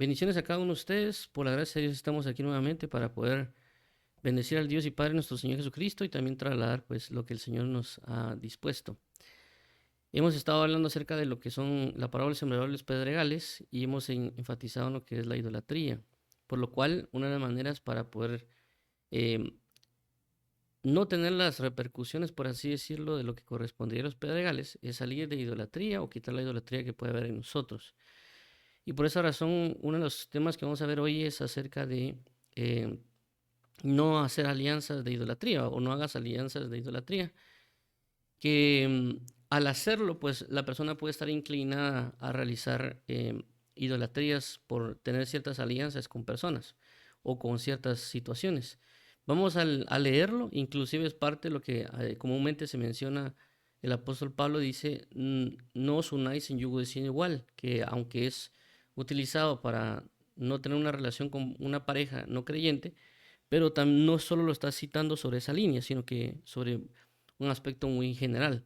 Bendiciones a cada uno de ustedes. Por la gracia de Dios estamos aquí nuevamente para poder bendecir al Dios y Padre nuestro Señor Jesucristo y también trasladar pues lo que el Señor nos ha dispuesto. Hemos estado hablando acerca de lo que son la parábola del sembrador y los pedregales y hemos enfatizado en lo que es la idolatría. Por lo cual, una de las maneras para poder eh, no tener las repercusiones, por así decirlo, de lo que correspondería a los pedregales es salir de idolatría o quitar la idolatría que puede haber en nosotros. Y por esa razón, uno de los temas que vamos a ver hoy es acerca de eh, no hacer alianzas de idolatría o no hagas alianzas de idolatría, que al hacerlo, pues la persona puede estar inclinada a realizar idolatrías por tener ciertas alianzas con personas o con ciertas situaciones. Vamos a leerlo, inclusive es parte de lo que comúnmente se menciona. El apóstol Pablo dice, no os unáis en yugo de sin igual, que aunque es utilizado para no tener una relación con una pareja no creyente, pero no solo lo está citando sobre esa línea, sino que sobre un aspecto muy general.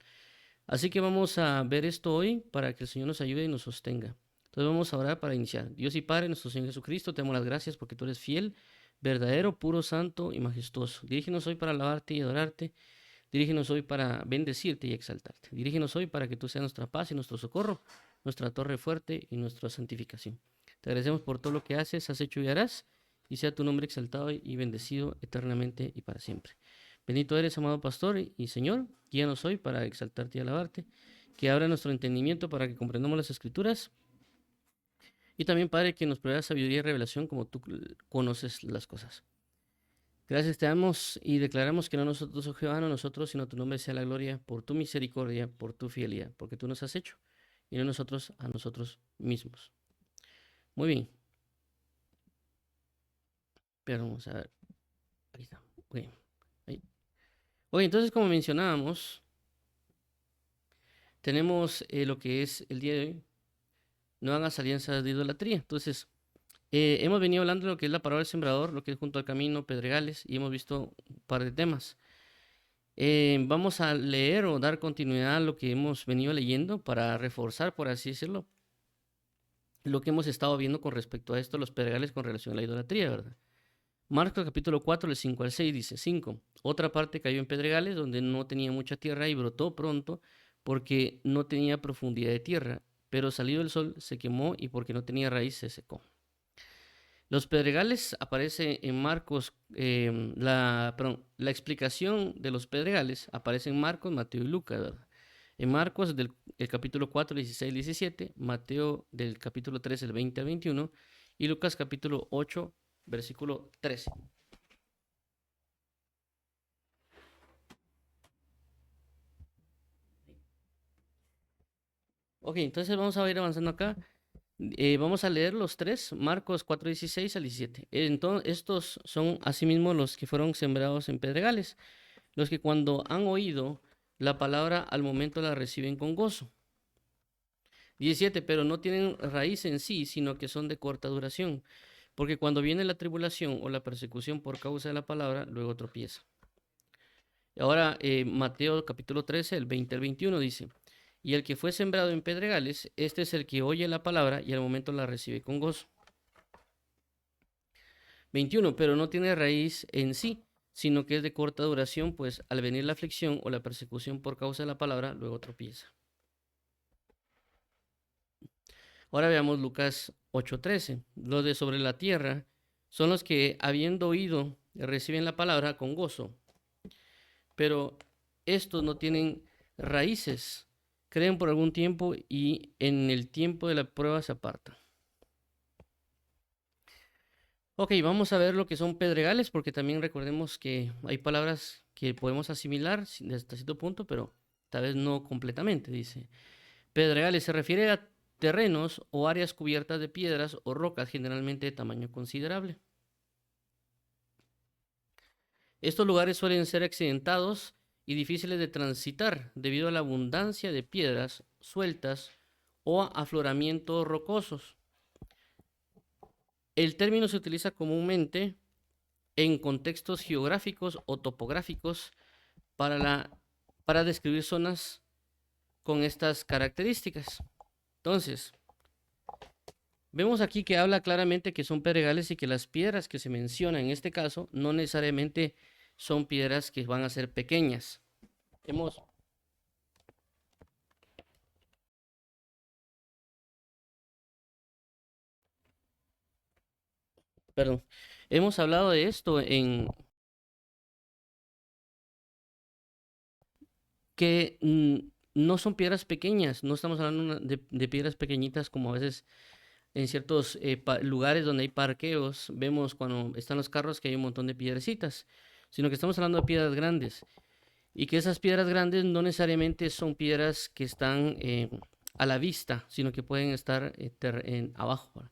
Así que vamos a ver esto hoy para que el Señor nos ayude y nos sostenga. Entonces vamos a orar para iniciar. Dios y Padre, nuestro Señor Jesucristo, te damos las gracias porque tú eres fiel, verdadero, puro, santo y majestuoso. Dirígenos hoy para alabarte y adorarte. Dirígenos hoy para bendecirte y exaltarte. Dirígenos hoy para que tú seas nuestra paz y nuestro socorro, nuestra torre fuerte y nuestra santificación. Te agradecemos por todo lo que haces, has hecho y harás, y sea tu nombre exaltado y bendecido eternamente y para siempre. Bendito eres, amado pastor y Señor, guíanos hoy para exaltarte y alabarte, que abra nuestro entendimiento para que comprendamos las Escrituras, y también, Padre, que nos provea sabiduría y revelación como tú conoces las cosas. Gracias te damos y declaramos que no nosotros, oh Jehová, no nosotros, sino tu nombre sea la gloria por tu misericordia, por tu fidelidad, porque tú nos has hecho, y no nosotros a nosotros mismos. Muy bien. Pero vamos a ver. Ahí está. Okay. Ahí. Oye, entonces, como mencionábamos, tenemos lo que es el día de hoy. No hagas alianzas de idolatría. Entonces, hemos venido hablando de lo que es la parábola del sembrador, lo que es junto al camino, pedregales, y hemos visto un par de temas. Vamos a leer o dar continuidad a lo que hemos venido leyendo para reforzar, por así decirlo, lo que hemos estado viendo con respecto a esto, los pedregales con relación a la idolatría, ¿verdad? Marcos capítulo 4, del 5 al 6 dice, 5. Otra parte cayó en pedregales donde no tenía mucha tierra y brotó pronto porque no tenía profundidad de tierra, pero salido el sol se quemó y porque no tenía raíz se secó. Los pedregales aparece en Marcos, la explicación de los pedregales aparece en Marcos, Mateo y Lucas, ¿verdad? En Marcos del el capítulo 4, 16 17, Mateo del capítulo 3, el 20 al 21 y Lucas capítulo 8, versículo 13. Ok, entonces vamos a ir avanzando acá. Vamos a leer los tres, Marcos 4, 16 al 17. Entonces, estos son asimismo los que fueron sembrados en pedregales, los que cuando han oído la palabra al momento la reciben con gozo. 17, pero no tienen raíz en sí, sino que son de corta duración, porque cuando viene la tribulación o la persecución por causa de la palabra, luego tropieza. Ahora, Mateo capítulo 13, el 20 al 21 dice, y el que fue sembrado en pedregales, este es el que oye la palabra y al momento la recibe con gozo. 21, pero no tiene raíz en sí, sino que es de corta duración, pues al venir la aflicción o la persecución por causa de la palabra, luego tropieza. Ahora veamos Lucas 8:13. Los de sobre la tierra son los que, habiendo oído, reciben la palabra con gozo, pero estos no tienen raíces, creen por algún tiempo y en el tiempo de la prueba se apartan. Ok, vamos a ver lo que son pedregales, porque también recordemos que hay palabras que podemos asimilar hasta cierto punto, pero tal vez no completamente, dice. Pedregales se refiere a terrenos o áreas cubiertas de piedras o rocas, generalmente de tamaño considerable. Estos lugares suelen ser accidentados y difíciles de transitar debido a la abundancia de piedras sueltas o afloramientos rocosos. El término se utiliza comúnmente en contextos geográficos o topográficos para describir zonas con estas características. Entonces, Vemos aquí que habla claramente que son pedregales y que las piedras que se mencionan en este caso no necesariamente son piedras que van a ser pequeñas. Hemos, perdón, hemos hablado de esto en que no son piedras pequeñas, no estamos hablando de piedras pequeñitas como a veces en ciertos lugares donde hay parqueos, vemos cuando están los carros que hay un montón de piedrecitas, sino que estamos hablando de piedras grandes y que esas piedras grandes no necesariamente son piedras que están a la vista, sino que pueden estar abajo, ¿verdad?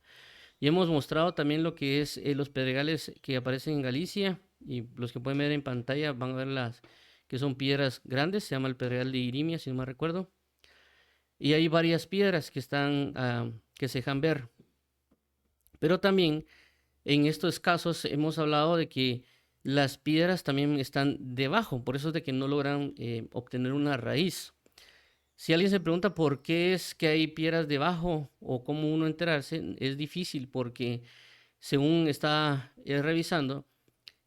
Y hemos mostrado también lo que es los pedregales que aparecen en Galicia y los que pueden ver en pantalla van a ver las que son piedras grandes, se llama el pedregal de Irimia, si no me recuerdo. Y hay varias piedras que están, que se dejan ver. Pero también en estos casos hemos hablado de que las piedras también están debajo, por eso es de que no logran obtener una raíz. Si alguien se pregunta por qué es que hay piedras debajo o cómo uno enterarse, es difícil porque según está revisando,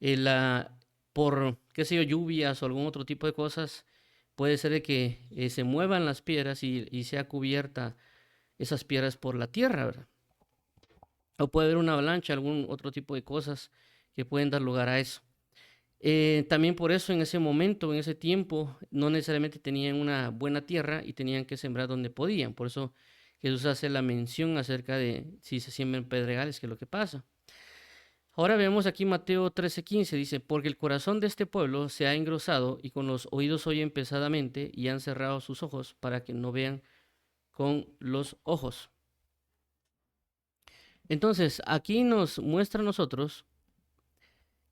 la, por, qué sé yo, lluvias o algún otro tipo de cosas, puede ser de que se muevan las piedras y sea cubierta esas piedras por la tierra, ¿verdad? O puede haber una avalancha, algún otro tipo de cosas que pueden dar lugar a eso. También por eso en ese momento, en ese tiempo, no necesariamente tenían una buena tierra y tenían que sembrar donde podían. Por eso Jesús hace la mención acerca de si se siembran pedregales, que es lo que pasa. Ahora vemos aquí Mateo 13:15, dice, porque el corazón de este pueblo se ha engrosado y con los oídos oyen pesadamente y han cerrado sus ojos para que no vean con los ojos. Entonces, aquí nos muestra a nosotros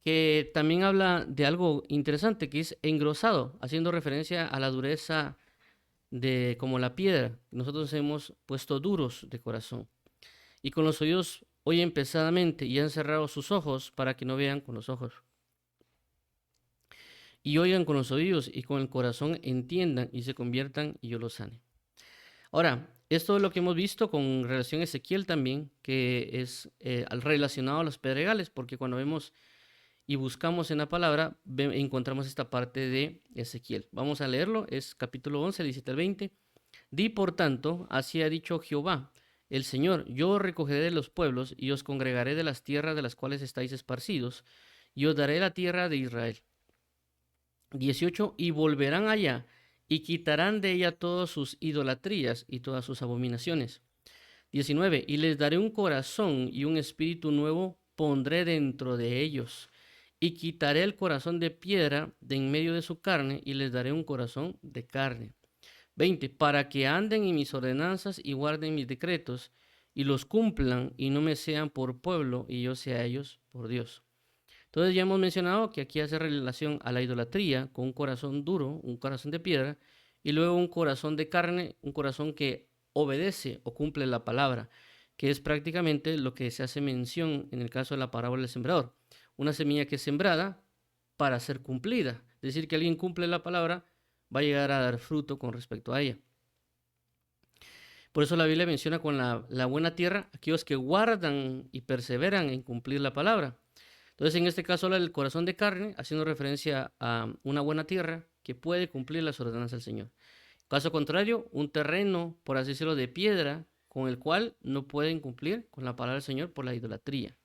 que también habla de algo interesante que es engrosado, haciendo referencia a la dureza de como la piedra. Nosotros hemos puesto duros de corazón y con los oídos oyen pesadamente y han cerrado sus ojos para que no vean con los ojos y oigan con los oídos y con el corazón entiendan y se conviertan y yo los sane. Ahora, esto es lo que hemos visto con relación a Ezequiel también, que es relacionado a los pedregales, porque cuando vemos y buscamos en la palabra, encontramos esta parte de Ezequiel. Vamos a leerlo, es capítulo 11, 17 al 20. Di por tanto, así ha dicho Jehová, el Señor, yo os recogeré de los pueblos y os congregaré de las tierras de las cuales estáis esparcidos, y os daré la tierra de Israel. 18. Y volverán allá y quitarán de ella todas sus idolatrías y todas sus abominaciones. 19. Y les daré un corazón y un espíritu nuevo pondré dentro de ellos. Y quitaré el corazón de piedra de en medio de su carne y les daré un corazón de carne. 20. Para que anden en mis ordenanzas y guarden mis decretos y los cumplan y no me sean por pueblo y yo sea a ellos por Dios. Entonces ya hemos mencionado que aquí hace relación a la idolatría con un corazón duro, un corazón de piedra, y luego un corazón de carne, un corazón que obedece o cumple la palabra, que es prácticamente lo que se hace mención en el caso de la parábola del sembrador. Una semilla que es sembrada para ser cumplida. Es decir, que alguien cumple la palabra, va a llegar a dar fruto con respecto a ella. Por eso la Biblia menciona con la buena tierra aquellos que guardan y perseveran en cumplir la palabra. Entonces, en este caso, habla del corazón de carne, haciendo referencia a una buena tierra que puede cumplir las ordenanzas del Señor. Caso contrario, un terreno, por así decirlo, de piedra, con el cual no pueden cumplir con la palabra del Señor por la idolatría.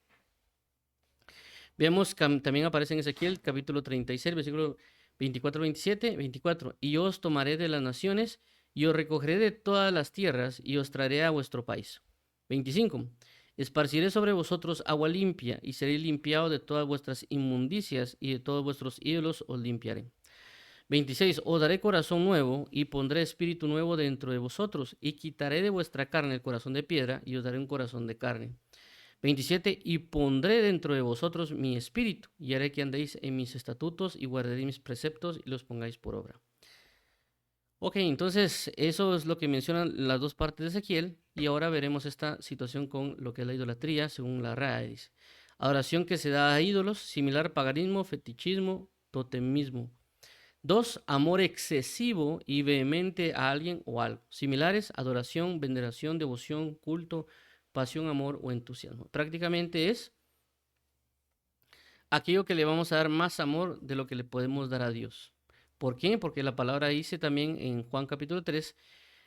Vemos que también aparece en Ezequiel, capítulo 36, versículo 24-27, 24. Y yo os tomaré de las naciones, y os recogeré de todas las tierras, y os traeré a vuestro país. 25. Esparciré sobre vosotros agua limpia, y seréis limpiados de todas vuestras inmundicias, y de todos vuestros ídolos os limpiaré. 26. Os daré corazón nuevo, y pondré espíritu nuevo dentro de vosotros, y quitaré de vuestra carne el corazón de piedra, y os daré un corazón de carne. 27. Y pondré dentro de vosotros mi espíritu, y haré que andéis en mis estatutos, y guardaréis mis preceptos, y los pongáis por obra. Ok, entonces eso es lo que mencionan las dos partes de Ezequiel, y ahora veremos esta situación con lo que es la idolatría, según la RAE. Adoración que se da a ídolos, similar a paganismo, fetichismo, totemismo. 2. Amor excesivo y vehemente a alguien o algo. Similares, adoración, veneración, devoción, culto, pasión, amor o entusiasmo. Prácticamente es aquello que le vamos a dar más amor de lo que le podemos dar a Dios. ¿Por qué? Porque la palabra dice también en Juan capítulo 3,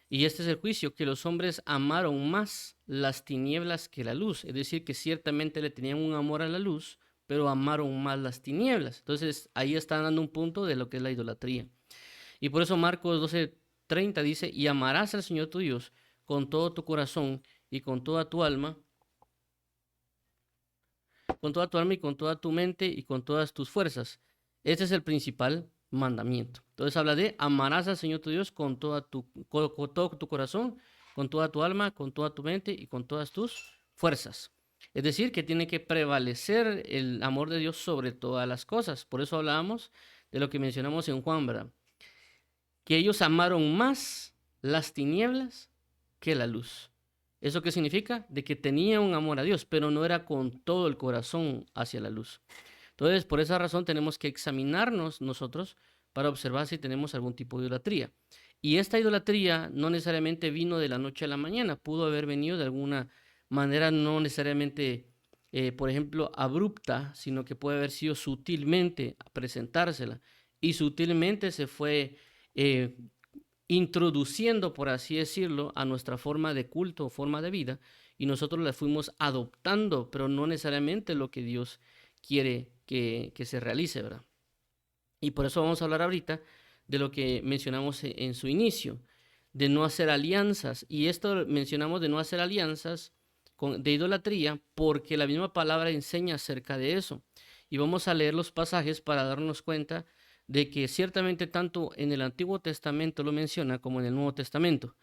y este es el juicio, que los hombres amaron más las tinieblas que la luz. Es decir, que ciertamente le tenían un amor a la luz, pero amaron más las tinieblas. Entonces ahí están dando un punto de lo que es la idolatría. Y por eso Marcos 12:30 dice, y amarás al Señor tu Dios con todo tu corazón y con toda tu alma, y con toda tu mente y con todas tus fuerzas. Este es el principal mandamiento. Entonces habla de amarás al Señor tu Dios con con todo tu corazón, con toda tu alma, con toda tu mente y con todas tus fuerzas. Es decir, que tiene que prevalecer el amor de Dios sobre todas las cosas. Por eso hablábamos de lo que mencionamos en Juan, ¿verdad? Que ellos amaron más las tinieblas que la luz. ¿Eso qué significa? De que tenía un amor a Dios, pero no era con todo el corazón hacia la luz. Entonces, por esa razón tenemos que examinarnos nosotros para observar si tenemos algún tipo de idolatría. Y esta idolatría no necesariamente vino de la noche a la mañana, pudo haber venido de alguna manera no necesariamente, por ejemplo, abrupta, sino que puede haber sido sutilmente presentársela. Y sutilmente se fue eh, introduciendo, por así decirlo, a nuestra forma de culto o forma de vida, y nosotros la fuimos adoptando, pero no necesariamente lo que Dios quiere que se realice, ¿verdad? Y por eso vamos a hablar ahorita de lo que mencionamos en su inicio, de no hacer alianzas. Y esto mencionamos de no hacer alianzas de idolatría porque la misma palabra enseña acerca de eso. Y vamos a leer los pasajes para darnos cuenta de que ciertamente tanto en el Antiguo Testamento lo menciona como en el Nuevo Testamento.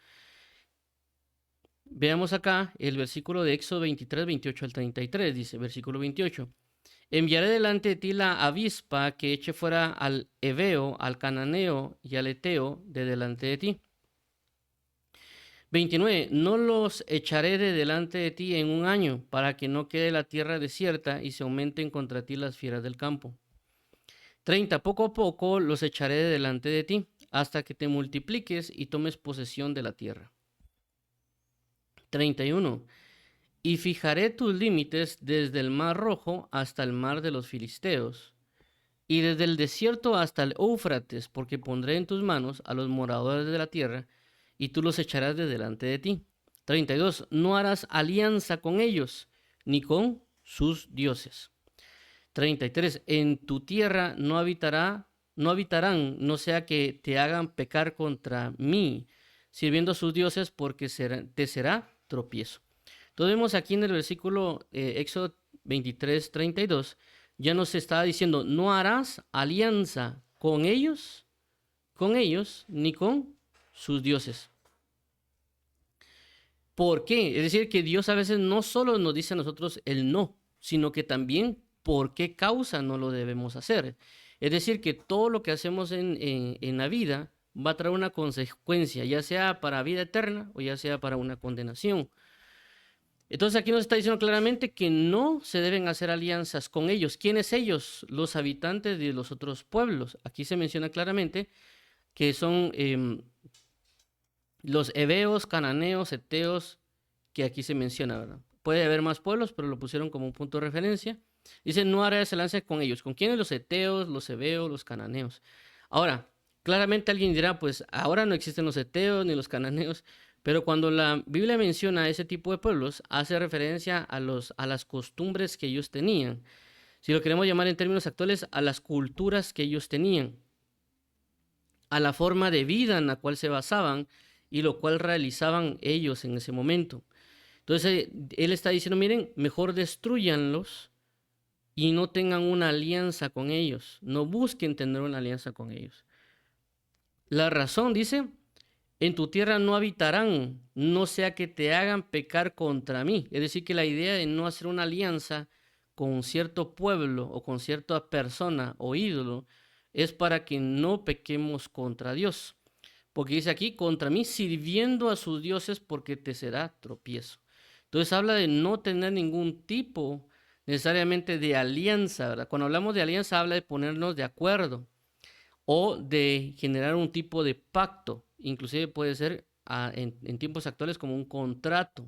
Veamos acá el versículo de Éxodo 23, 28 al 33, dice, versículo 28. Enviaré delante de ti la avispa que eche fuera al heveo, al cananeo y al eteo de delante de ti. 29. No los echaré de delante de ti en un año, para que no quede la tierra desierta y se aumenten contra ti las fieras del campo. 30. Poco a poco los echaré de delante de ti, hasta que te multipliques y tomes posesión de la tierra. 31. Y fijaré tus límites desde el mar Rojo hasta el mar de los Filisteos, y desde el desierto hasta el Éufrates, porque pondré en tus manos a los moradores de la tierra, y tú los echarás de delante de ti. 32. No harás alianza con ellos, ni con sus dioses. 33. En tu tierra no habitarán, no sea que te hagan pecar contra mí, sirviendo a sus dioses, porque te será tropiezo. Entonces vemos aquí en el versículo Éxodo 23, 32, ya nos está diciendo, no harás alianza con ellos, ni con sus dioses. ¿Por qué? Es decir, que Dios a veces no solo nos dice a nosotros el no, sino que también por qué causa no lo debemos hacer. Es decir, que todo lo que hacemos en la vida va a traer una consecuencia, ya sea para vida eterna o ya sea para una condenación. Entonces aquí nos está diciendo claramente que no se deben hacer alianzas con ellos. ¿Quiénes ellos? Los habitantes de los otros pueblos. Aquí se menciona claramente que son los heveos, cananeos, eteos, que aquí se menciona, ¿verdad? Puede haber más pueblos, pero lo pusieron como un punto de referencia. Dice, no harás alianza con ellos. ¿Con quiénes? Los eteos, los heveos, los cananeos. Ahora, claramente alguien dirá, pues ahora no existen los eteos ni los cananeos, pero cuando la Biblia menciona ese tipo de pueblos, hace referencia a las costumbres que ellos tenían. Si lo queremos llamar en términos actuales, a las culturas que ellos tenían, a la forma de vida en la cual se basaban y lo cual realizaban ellos en ese momento. Entonces, él está diciendo, miren, mejor destruyanlos y no tengan una alianza con ellos. No busquen tener una alianza con ellos. La razón, dice, en tu tierra no habitarán, no sea que te hagan pecar contra mí. Es decir, que la idea de no hacer una alianza con cierto pueblo o con cierta persona o ídolo es para que no pequemos contra Dios. Porque dice aquí, contra mí, sirviendo a sus dioses, porque te será tropiezo. Entonces habla de no tener ningún tipo necesariamente de alianza, ¿verdad? Cuando hablamos de alianza habla de ponernos de acuerdo o de generar un tipo de pacto, inclusive puede ser en tiempos actuales como un contrato.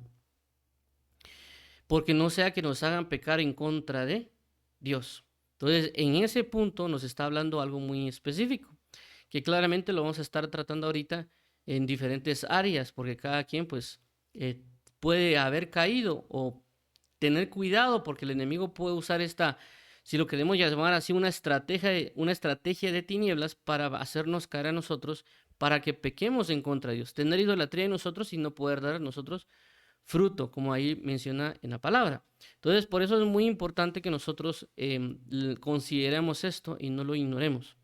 porque no sea que nos hagan pecar en contra de Dios. Entonces, en ese punto nos está hablando algo muy específico, que claramente lo vamos a estar tratando ahorita en diferentes áreas, porque cada quien pues puede haber caído o tener cuidado, porque el enemigo puede usar esta, si lo queremos llamar así, una estrategia de tinieblas para hacernos caer a nosotros, para que pequemos en contra de Dios, tener idolatría en nosotros y no poder dar a nosotros fruto, como ahí menciona en la palabra. Entonces, por eso es muy importante que nosotros consideremos esto y no lo ignoremos.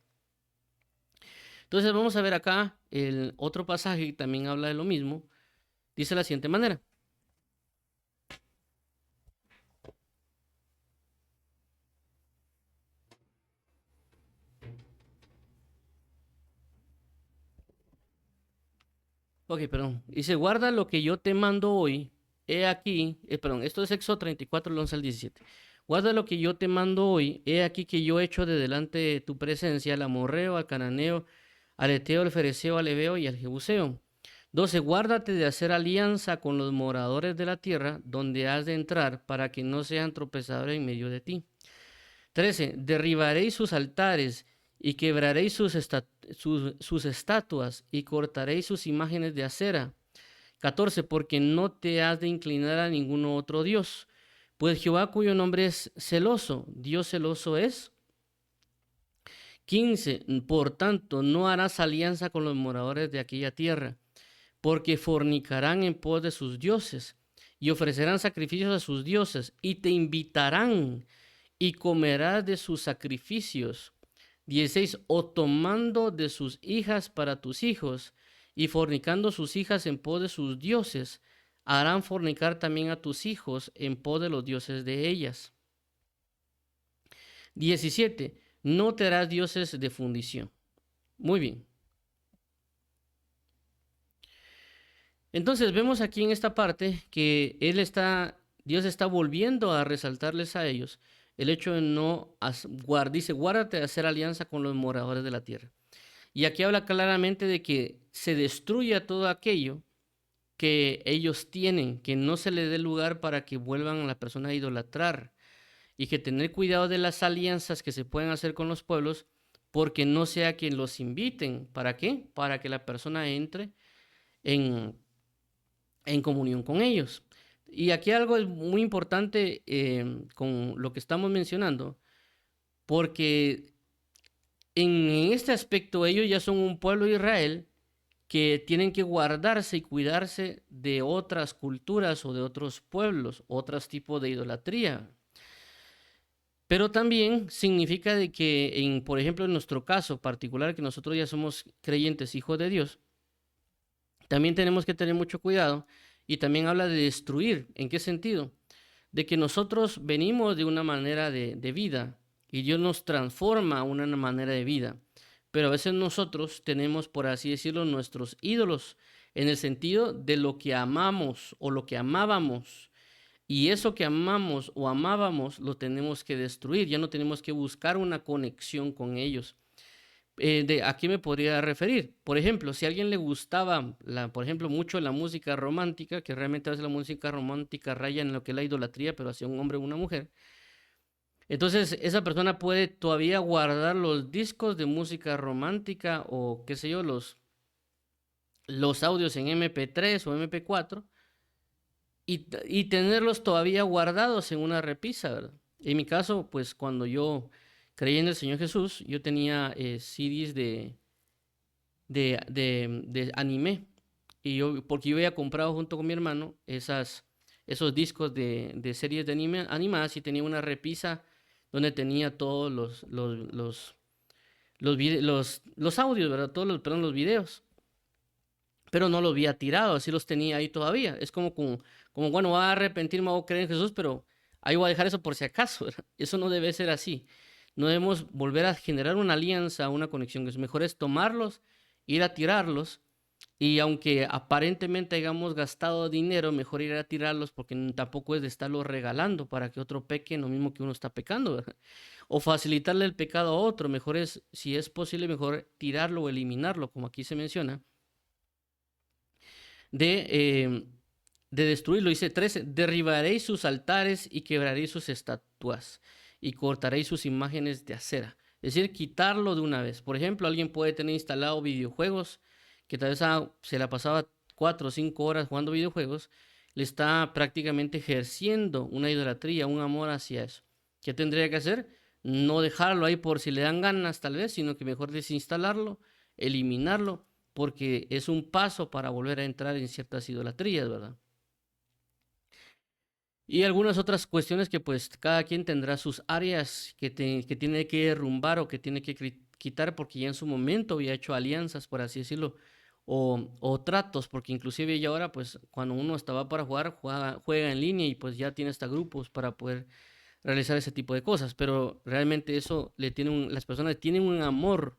Entonces, vamos a ver acá el otro pasaje que también habla de lo mismo. Dice de la siguiente manera. Ok, perdón. Dice, guarda lo que yo te mando hoy. He aquí, perdón, esto es Éxodo 34, 11 al 17. Guarda lo que yo te mando hoy. He aquí que yo echo de delante de tu presencia al amorreo, al cananeo, al eteo, al fereceo, al heveo y al jebuseo. 12. Guárdate de hacer alianza con los moradores de la tierra donde has de entrar para que no sean tropezadores en medio de ti. 13. Derribaréis sus altares y quebraréis sus estatuas y cortaréis sus imágenes de acera. 14. Porque no te has de inclinar a ningún otro Dios, pues Jehová cuyo nombre es celoso, Dios celoso es. 15. Por tanto, no harás alianza con los moradores de aquella tierra, porque fornicarán en pos de sus dioses y ofrecerán sacrificios a sus dioses y te invitarán y comerás de sus sacrificios. 16. O tomando de sus hijas para tus hijos y fornicando sus hijas en pos de sus dioses, harán fornicar también a tus hijos en pos de los dioses de ellas. 17. No te harás dioses de fundición. Muy bien. Entonces vemos aquí en esta parte que Dios está volviendo a resaltarles a ellos el hecho de no dice, guárdate de hacer alianza con los moradores de la tierra. Y aquí habla claramente de que se destruya todo aquello que ellos tienen, que no se le dé lugar para que vuelvan a la persona a idolatrar, y que tener cuidado de las alianzas que se pueden hacer con los pueblos, porque no sea quien los inviten. ¿Para qué? Para que la persona entre en comunión con ellos. Y aquí algo es muy importante con lo que estamos mencionando, porque en este aspecto ellos ya son un pueblo de Israel que tienen que guardarse y cuidarse de otras culturas o de otros pueblos, otros tipos de idolatría. Pero también significa de que, por ejemplo, en nuestro caso particular, que nosotros ya somos creyentes, hijos de Dios, también tenemos que tener mucho cuidado. Y también habla de destruir. ¿En qué sentido? De que nosotros venimos de una manera de vida y Dios nos transforma a una manera de vida. Pero a veces nosotros tenemos, por así decirlo, nuestros ídolos en el sentido de lo que amamos o lo que amábamos. Y eso que amamos o amábamos lo tenemos que destruir. Ya no tenemos que buscar una conexión con ellos. ¿A qué me podría referir? Por ejemplo, si a alguien le gustaba, por ejemplo, mucho la música romántica, que realmente a veces la música romántica raya en lo que es la idolatría, pero hacia un hombre o una mujer, entonces esa persona puede todavía guardar los discos de música romántica o qué sé yo, los audios en MP3 o MP4 y tenerlos todavía guardados en una repisa, ¿verdad? En mi caso, pues cuando yo creí en el Señor Jesús, yo tenía CDs de anime. Porque yo había comprado junto con mi hermano esos discos de series de anime animadas y tenía una repisa donde tenía todos los audios, ¿verdad? Perdón, los videos. Pero no los había tirado, así los tenía ahí todavía. Es como bueno, voy a arrepentirme, voy a creer en Jesús, pero ahí voy a dejar eso por si acaso, ¿verdad? Eso no debe ser así. No debemos volver a generar una alianza, una conexión. Es mejor es tomarlos, ir a tirarlos. Y aunque aparentemente hayamos gastado dinero, mejor ir a tirarlos porque tampoco es de estarlos regalando para que otro peque en lo mismo que uno está pecando, ¿verdad? O facilitarle el pecado a otro. Mejor es, si es posible, mejor tirarlo o eliminarlo, como aquí se menciona. de destruirlo. Dice 13, derribaréis sus altares y quebraréis sus estatuas y cortaréis sus imágenes de acera. Es decir, quitarlo de una vez. Por ejemplo, alguien puede tener instalado videojuegos que tal vez se la pasaba 4 o 5 horas jugando videojuegos, le está prácticamente ejerciendo una idolatría, un amor hacia eso. ¿Qué tendría que hacer? No dejarlo ahí por si le dan ganas tal vez, sino que mejor desinstalarlo, eliminarlo, porque es un paso para volver a entrar en ciertas idolatrías, ¿verdad? Y algunas otras cuestiones que pues cada quien tendrá sus áreas que tiene que derrumbar o que tiene que quitar porque ya en su momento había hecho alianzas, por así decirlo, o tratos, porque inclusive ya ahora pues cuando uno estaba para jugar, juega en línea y pues ya tiene hasta grupos para poder realizar ese tipo de cosas, pero realmente eso las personas tienen un amor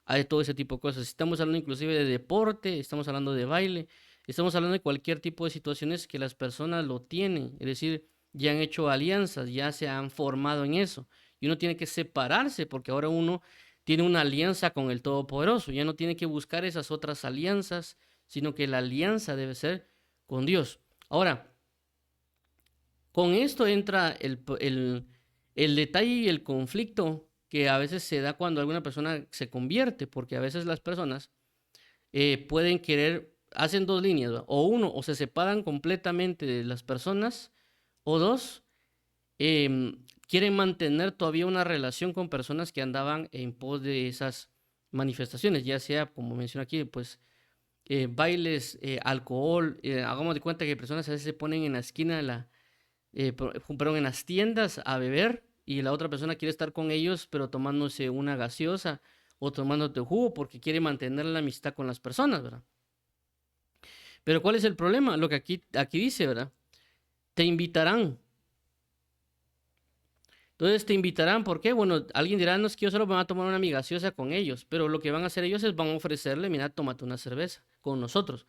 a todo ese tipo de cosas. Estamos hablando inclusive de deporte, estamos hablando de baile, estamos hablando de cualquier tipo de situaciones que las personas lo tienen, es decir, ya han hecho alianzas, ya se han formado en eso, y uno tiene que separarse porque ahora uno tiene una alianza con el Todopoderoso, ya no tiene que buscar esas otras alianzas, sino que la alianza debe ser con Dios. Ahora, con esto entra el detalle y el conflicto que a veces se da cuando alguna persona se convierte, porque a veces las personas pueden querer, hacen dos líneas, ¿va? O uno, o se separan completamente de las personas, o dos, quieren mantener todavía una relación con personas que andaban en pos de esas manifestaciones, ya sea, como menciono aquí, pues bailes, alcohol, hagamos de cuenta que personas a veces se ponen en la esquina de perdón, en las tiendas a beber y la otra persona quiere estar con ellos, pero tomándose una gaseosa o tomándote jugo porque quiere mantener la amistad con las personas, ¿verdad? Pero ¿cuál es el problema? Lo que aquí dice, ¿verdad? Te invitarán. Entonces te invitarán, ¿por qué? Bueno, alguien dirá, no es que yo solo me voy a tomar una mi gaseosa con ellos, pero lo que van a hacer ellos es van a ofrecerle, mira, tómate una cerveza con nosotros.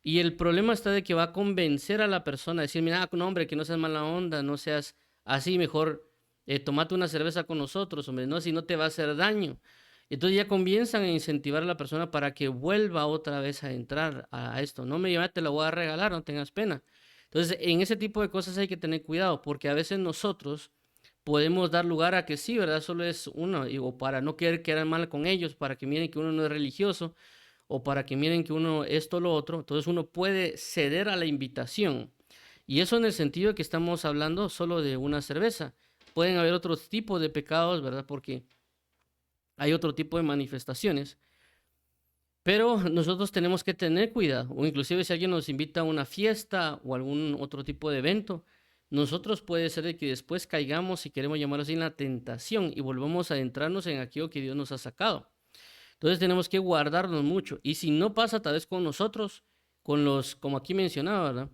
Y el problema está de que va a convencer a la persona, a decir, mira, no, hombre, que no seas mala onda, no seas así, mejor tomate una cerveza con nosotros, hombre, no, si no te va a hacer daño. Entonces ya comienzan a incentivar a la persona para que vuelva otra vez a entrar a esto. No me lleves, te lo voy a regalar, no tengas pena. Entonces, en ese tipo de cosas hay que tener cuidado, porque a veces nosotros podemos dar lugar a que sí, ¿verdad? Solo es uno, o para no querer quedar mal con ellos, para que miren que uno no es religioso, o para que miren que uno esto o lo otro. Entonces uno puede ceder a la invitación. Y eso en el sentido de que estamos hablando solo de una cerveza. Pueden haber otros tipos de pecados, ¿verdad? Porque hay otro tipo de manifestaciones. Pero nosotros tenemos que tener cuidado. O inclusive si alguien nos invita a una fiesta o algún otro tipo de evento, nosotros puede ser de que después caigamos, si queremos llamarlo así, en la tentación y volvamos a adentrarnos en aquello que Dios nos ha sacado. Entonces tenemos que guardarnos mucho. Y si no pasa tal vez con nosotros, con los, como aquí mencionaba, ¿verdad?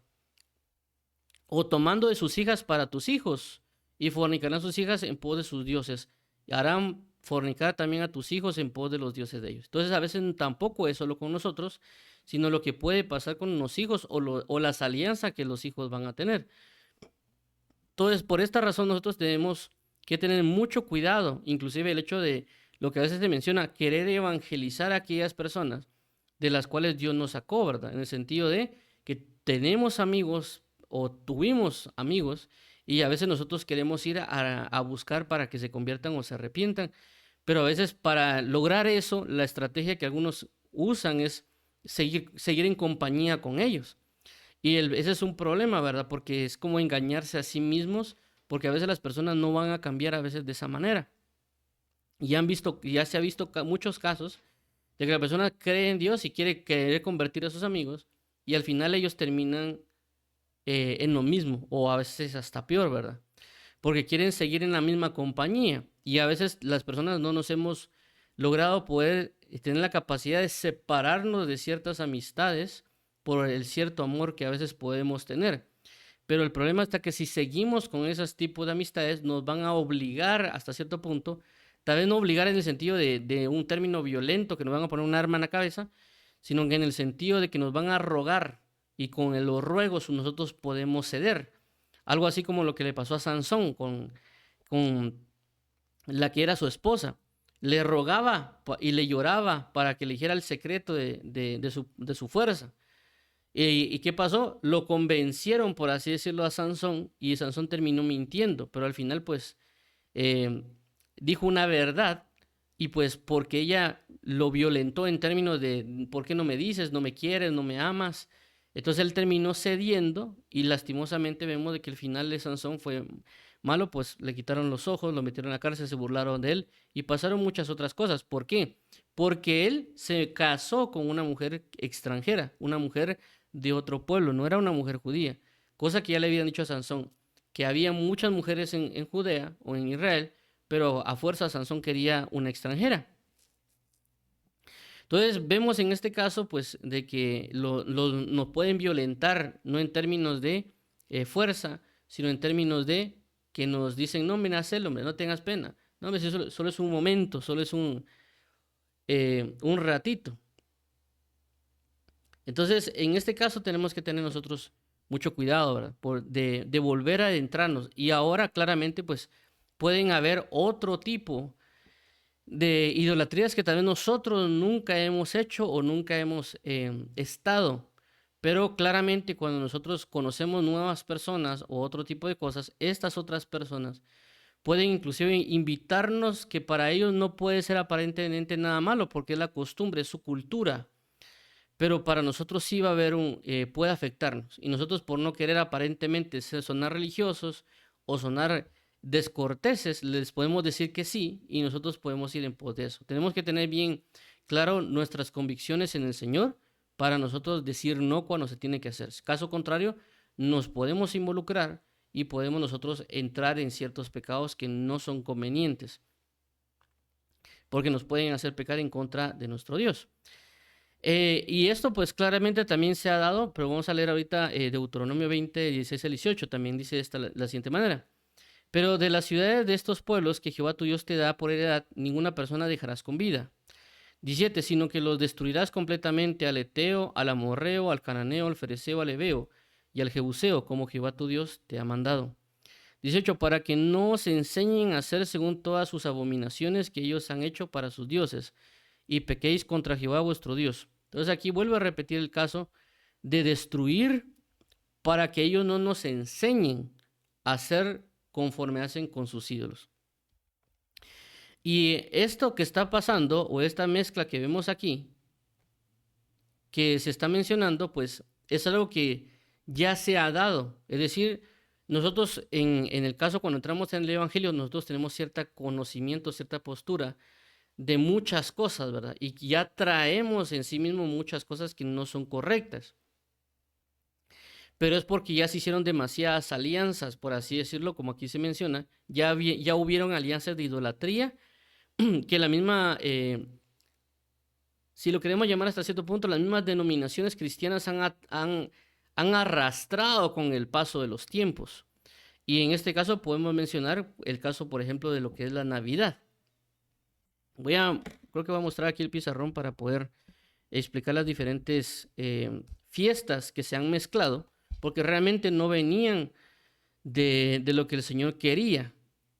O tomando de sus hijas para tus hijos, y fornicarán sus hijas en pos de sus dioses. Y harán fornicar también a tus hijos en pos de los dioses de ellos. Entonces a veces tampoco es solo con nosotros, sino lo que puede pasar con los hijos o las alianzas que los hijos van a tener. Entonces, por esta razón nosotros tenemos que tener mucho cuidado, inclusive el hecho de lo que a veces se menciona, querer evangelizar a aquellas personas de las cuales Dios nos sacó, ¿verdad? En el sentido de que tenemos amigos o tuvimos amigos y a veces nosotros queremos ir a buscar para que se conviertan o se arrepientan, pero a veces para lograr eso, la estrategia que algunos usan es seguir en compañía con ellos. Y ese es un problema, ¿verdad? Porque es como engañarse a sí mismos, porque a veces las personas no van a cambiar a veces de esa manera. Y ya se ha visto muchos casos de que la persona cree en Dios y quiere convertir a sus amigos, y al final ellos terminan en lo mismo, o a veces hasta peor, ¿verdad? Porque quieren seguir en la misma compañía. Y a veces las personas no nos hemos logrado poder tener la capacidad de separarnos de ciertas amistades por el cierto amor que a veces podemos tener. Pero el problema está que si seguimos con esos tipos de amistades, nos van a obligar hasta cierto punto, tal vez no obligar en el sentido de un término violento, que nos van a poner un arma en la cabeza, sino que en el sentido de que nos van a rogar y con los ruegos nosotros podemos ceder. Algo así como lo que le pasó a Sansón con la que era su esposa. Le rogaba y le lloraba para que le dijera el secreto de su fuerza. ¿Y qué pasó? Lo convencieron, por así decirlo, a Sansón, y Sansón terminó mintiendo, pero al final pues eh, dijo una verdad, y pues porque ella lo violentó en términos de ¿por qué no me dices, no me quieres, no me amas? Entonces él terminó cediendo, y lastimosamente vemos de que el final de Sansón fue malo, pues le quitaron los ojos, lo metieron a la cárcel, se burlaron de él y pasaron muchas otras cosas. ¿Por qué? Porque él se casó con una mujer extranjera, una mujer de otro pueblo, no era una mujer judía, cosa que ya le habían dicho a Sansón, que había muchas mujeres en Judea o en Israel, pero a fuerza Sansón quería una extranjera. Entonces vemos en este caso pues de que nos pueden violentar, no en términos de fuerza, sino en términos de que nos dicen, no, ven a hacerlo, hombre, no tengas pena. No, hombre, solo es un momento, solo es un ratito. Entonces, en este caso tenemos que tener nosotros mucho cuidado, ¿verdad? De volver a adentrarnos. Y ahora claramente pues pueden haber otro tipo de idolatrías que tal vez nosotros nunca hemos hecho o nunca hemos estado. Pero claramente cuando nosotros conocemos nuevas personas o otro tipo de cosas, estas otras personas pueden inclusive invitarnos, que para ellos no puede ser aparentemente nada malo porque es la costumbre, es su cultura, pero para nosotros sí va a haber puede afectarnos. Y nosotros, por no querer aparentemente sonar religiosos o sonar descorteses, les podemos decir que sí, y nosotros podemos ir en pos de eso. Tenemos que tener bien claro nuestras convicciones en el Señor para nosotros decir no cuando se tiene que hacer. Caso contrario, nos podemos involucrar y podemos nosotros entrar en ciertos pecados que no son convenientes, porque nos pueden hacer pecar en contra de nuestro Dios. Y esto pues claramente también se ha dado, pero vamos a leer ahorita Deuteronomio 20, 16 al 18, también dice la siguiente manera. Pero de las ciudades de estos pueblos que Jehová tu Dios te da por heredad, ninguna persona dejarás con vida. 17, sino que los destruirás completamente al Eteo, al Amorreo, al Cananeo, al Fereceo, al Ebeo y al Jebuseo, como Jehová tu Dios te ha mandado. 18, para que no se enseñen a hacer según todas sus abominaciones que ellos han hecho para sus dioses, y pequéis contra Jehová vuestro Dios. Entonces aquí vuelvo a repetir el caso de destruir para que ellos no nos enseñen a hacer conforme hacen con sus ídolos. Y esto que está pasando, o esta mezcla que vemos aquí, que se está mencionando, pues es algo que ya se ha dado. Es decir, nosotros en el caso cuando entramos en el Evangelio, nosotros tenemos cierto conocimiento, cierta postura de muchas cosas, ¿verdad? Y ya traemos en sí mismo muchas cosas que no son correctas. Pero es porque ya se hicieron demasiadas alianzas, por así decirlo, como aquí se menciona. Ya hubieron alianzas de idolatría, que la misma, si lo queremos llamar hasta cierto punto, las mismas denominaciones cristianas han arrastrado con el paso de los tiempos. Y en este caso podemos mencionar el caso, por ejemplo, de lo que es la Navidad. Creo que voy a mostrar aquí el pizarrón para poder explicar las diferentes fiestas que se han mezclado, porque realmente no venían de lo que el Señor quería,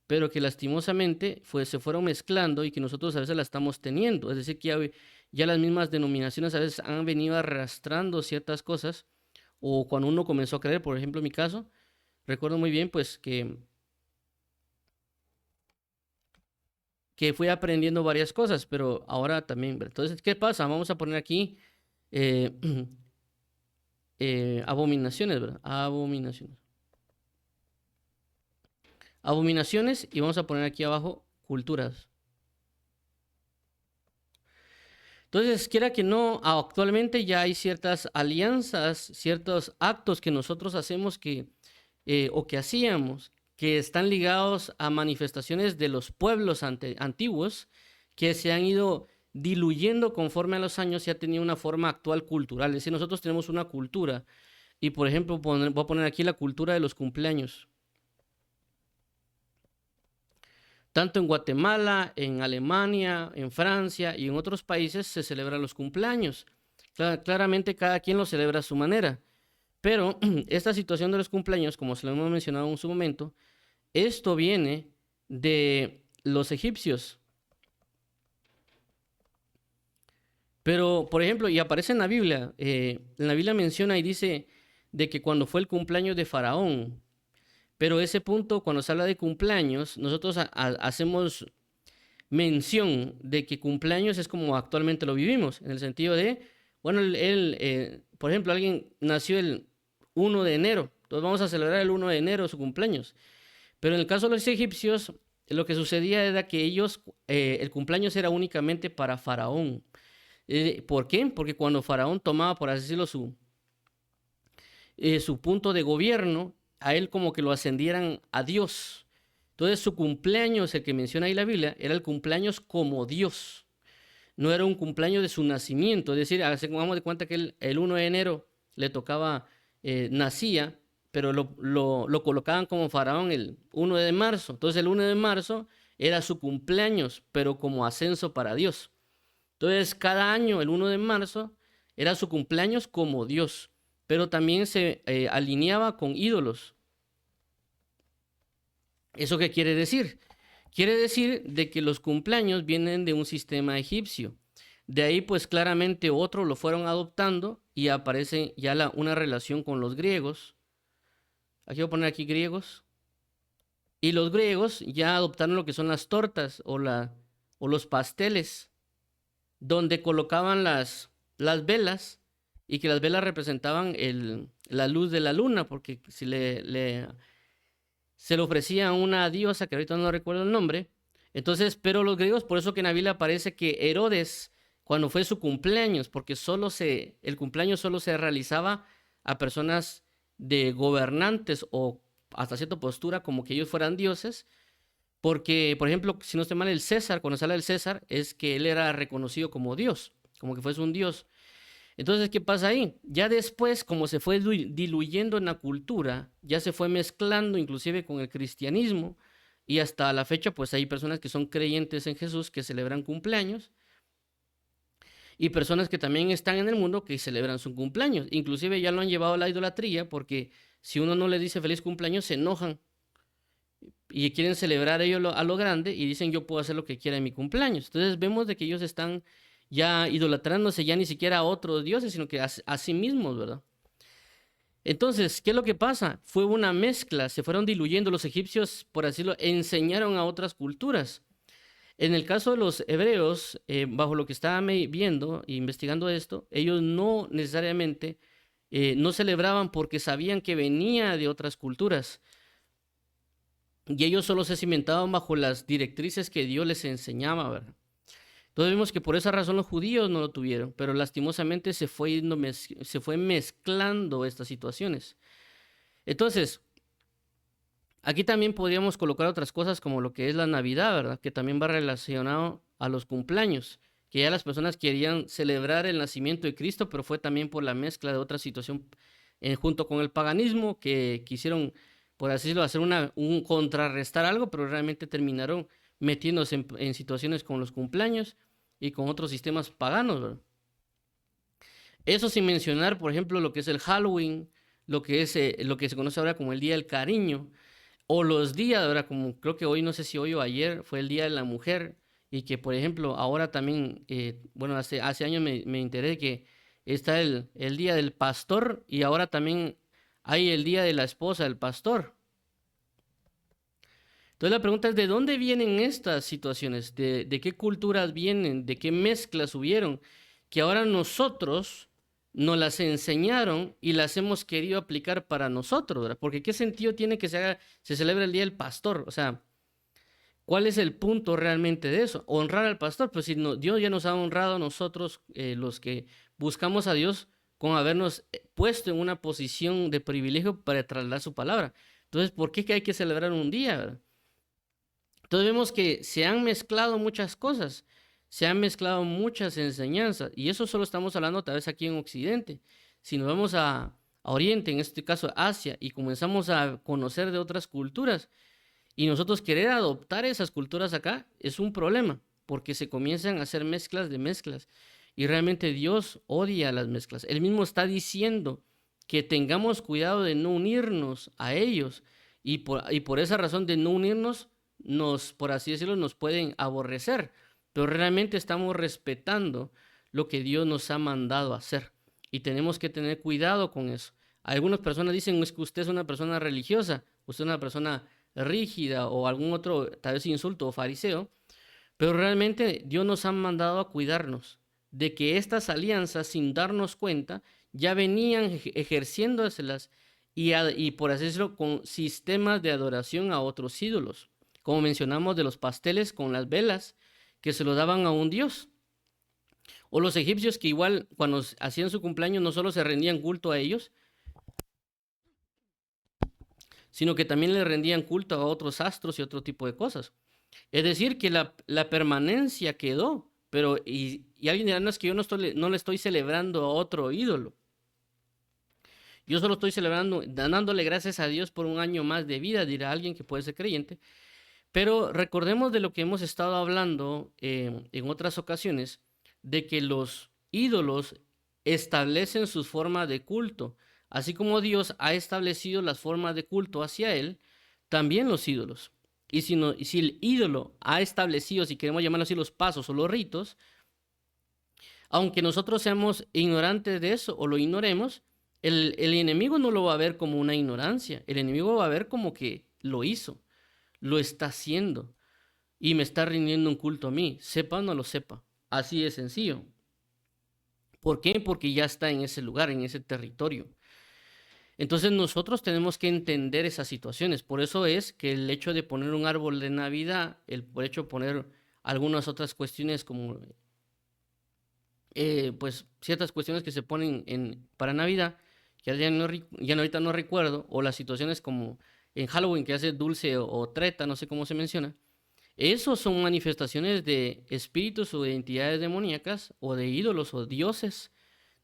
pero que lastimosamente se fueron mezclando y que nosotros a veces la estamos teniendo. Es decir, que ya las mismas denominaciones a veces han venido arrastrando ciertas cosas, o cuando uno comenzó a creer, por ejemplo, en mi caso, recuerdo muy bien pues que fui aprendiendo varias cosas, pero ahora también. Entonces, ¿qué pasa? Vamos a poner aquí eh, abominaciones, ¿verdad? Abominaciones. Abominaciones, y vamos a poner aquí abajo culturas. Entonces, quiera que no, actualmente ya hay ciertas alianzas, ciertos actos que nosotros hacemos o que hacíamos, que están ligados a manifestaciones de los pueblos antiguos que se han ido diluyendo conforme a los años y ha tenido una forma actual cultural. Es decir, nosotros tenemos una cultura y, por ejemplo, voy a poner aquí la cultura de los cumpleaños. Tanto en Guatemala, en Alemania, en Francia y en otros países se celebran los cumpleaños. Claramente cada quien lo celebra a su manera. Pero esta situación de los cumpleaños, como se lo hemos mencionado en su momento, esto viene de los egipcios. Pero, por ejemplo, y aparece en la Biblia menciona y dice de que cuando fue el cumpleaños de Faraón, pero ese punto, cuando se habla de cumpleaños, nosotros hacemos mención de que cumpleaños es como actualmente lo vivimos, en el sentido de, bueno, por ejemplo, alguien nació el 1 de enero, entonces vamos a celebrar el 1 de enero su cumpleaños. Pero en el caso de los egipcios, lo que sucedía era que ellos, el cumpleaños era únicamente para Faraón. ¿Por qué? Porque cuando Faraón tomaba, por así decirlo, su punto de gobierno, a él como que lo ascendieran a Dios. Entonces su cumpleaños, el que menciona ahí la Biblia, era el cumpleaños como Dios. No era un cumpleaños de su nacimiento. Es decir, hagamos de cuenta que el 1 de enero le tocaba, nacía, pero lo colocaban como faraón el 1 de marzo. Entonces el 1 de marzo era su cumpleaños, pero como ascenso para Dios. Entonces cada año, el 1 de marzo, era su cumpleaños como Dios, pero también se alineaba con ídolos. ¿Eso qué quiere decir? Quiere decir de que los cumpleaños vienen de un sistema egipcio. De ahí pues claramente otros lo fueron adoptando y aparece ya una relación con los griegos. Aquí voy a poner aquí griegos. Y los griegos ya adoptaron lo que son las tortas o los pasteles, donde colocaban las velas y que las velas representaban la luz de la luna, porque si se le ofrecía a una diosa, que ahorita no recuerdo el nombre. Entonces, pero los griegos, por eso que en la Biblia aparece que Herodes, cuando fue su cumpleaños, porque el cumpleaños solo se realizaba a personas de gobernantes o hasta cierta postura, como que ellos fueran dioses, porque, por ejemplo, si no estoy mal, el César, cuando se habla del César, es que él era reconocido como Dios, como que fuese un Dios. Entonces, ¿qué pasa ahí? Ya después, como se fue diluyendo en la cultura, ya se fue mezclando inclusive con el cristianismo y hasta la fecha, pues hay personas que son creyentes en Jesús que celebran cumpleaños y personas que también están en el mundo que celebran su cumpleaños. Inclusive ya lo han llevado a la idolatría porque si uno no le dice feliz cumpleaños, se enojan y quieren celebrar ellos a lo grande y dicen yo puedo hacer lo que quiera en mi cumpleaños. Entonces vemos de que ellos están ya idolatrándose ya ni siquiera a otros dioses, sino que a sí mismos, ¿verdad? Entonces, ¿qué es lo que pasa? Fue una mezcla, se fueron diluyendo. Los egipcios, por así decirlo, enseñaron a otras culturas. En el caso de los hebreos, bajo lo que estaba viendo e investigando esto, ellos no necesariamente no celebraban porque sabían que venía de otras culturas. Y ellos solo se cimentaban bajo las directrices que Dios les enseñaba, ¿verdad? Entonces vemos que por esa razón los judíos no lo tuvieron, pero lastimosamente se fue mezclando estas situaciones. Entonces, aquí también podríamos colocar otras cosas como lo que es la Navidad, ¿verdad? Que también va relacionado a los cumpleaños, que ya las personas querían celebrar el nacimiento de Cristo, pero fue también por la mezcla de otra situación junto con el paganismo, que quisieron, por así decirlo, hacer un contrarrestar algo, pero realmente terminaron metiéndose en situaciones con los cumpleaños y con otros sistemas paganos, ¿verdad? Eso sin mencionar, por ejemplo, lo que es el Halloween, lo que se conoce ahora como el Día del Cariño, o los días, ¿verdad? Como creo que hoy, no sé si hoy o ayer, fue el Día de la Mujer, y que, por ejemplo, ahora también, bueno, hace años me enteré de que está el Día del Pastor, y ahora también hay el Día de la Esposa del Pastor. Entonces la pregunta es, ¿de dónde vienen estas situaciones? ¿De qué culturas vienen? ¿De qué mezclas hubieron? Que ahora nosotros nos las enseñaron y las hemos querido aplicar para nosotros, ¿verdad? Porque ¿qué sentido tiene que se celebre el Día del Pastor? O sea, ¿cuál es el punto realmente de eso? Honrar al pastor. Pues si Dios ya nos ha honrado a nosotros, los que buscamos a Dios, con habernos puesto en una posición de privilegio para trasladar su palabra. Entonces, ¿por qué que hay que celebrar un día, verdad? Entonces vemos que se han mezclado muchas cosas, se han mezclado muchas enseñanzas, y eso solo estamos hablando tal vez aquí en Occidente. Si nos vamos a Oriente, en este caso Asia, y comenzamos a conocer de otras culturas, y nosotros querer adoptar esas culturas acá, es un problema, porque se comienzan a hacer mezclas de mezclas, y realmente Dios odia las mezclas. Él mismo está diciendo que tengamos cuidado de no unirnos a ellos, y por esa razón de no unirnos, por así decirlo, nos pueden aborrecer, pero realmente estamos respetando lo que Dios nos ha mandado a hacer. Y tenemos que tener cuidado con eso. Algunas personas dicen, es que usted es una persona religiosa, usted es una persona rígida o algún otro, tal vez insulto o fariseo, pero realmente Dios nos ha mandado a cuidarnos de que estas alianzas, sin darnos cuenta, ya venían ejerciéndoselas y por así decirlo, con sistemas de adoración a otros ídolos. Como mencionamos de los pasteles con las velas que se lo daban a un dios. O los egipcios que igual cuando hacían su cumpleaños no solo se rendían culto a ellos, sino que también le rendían culto a otros astros y otro tipo de cosas. Es decir, que la permanencia quedó, pero y alguien dirá, no, es que yo no le estoy celebrando a otro ídolo. Yo solo estoy celebrando, dándole gracias a Dios por un año más de vida, dirá alguien que puede ser creyente. Pero recordemos de lo que hemos estado hablando en otras ocasiones, de que los ídolos establecen sus formas de culto. Así como Dios ha establecido las formas de culto hacia Él, también los ídolos. Y si el ídolo ha establecido, si queremos llamarlo así, los pasos o los ritos, aunque nosotros seamos ignorantes de eso o lo ignoremos, el enemigo no lo va a ver como una ignorancia. El enemigo va a ver como que lo hizo, lo está haciendo y me está rindiendo un culto a mí, sepa o no lo sepa. Así de sencillo. ¿Por qué? Porque ya está en ese lugar, en ese territorio. Entonces nosotros tenemos que entender esas situaciones. Por eso es que el hecho de poner un árbol de Navidad, el hecho de poner algunas otras cuestiones como, pues ciertas cuestiones que se ponen para Navidad, que ya ahorita no recuerdo, o las situaciones como en Halloween que hace dulce o treta, no sé cómo se menciona. Esos son manifestaciones de espíritus o de entidades demoníacas o de ídolos o dioses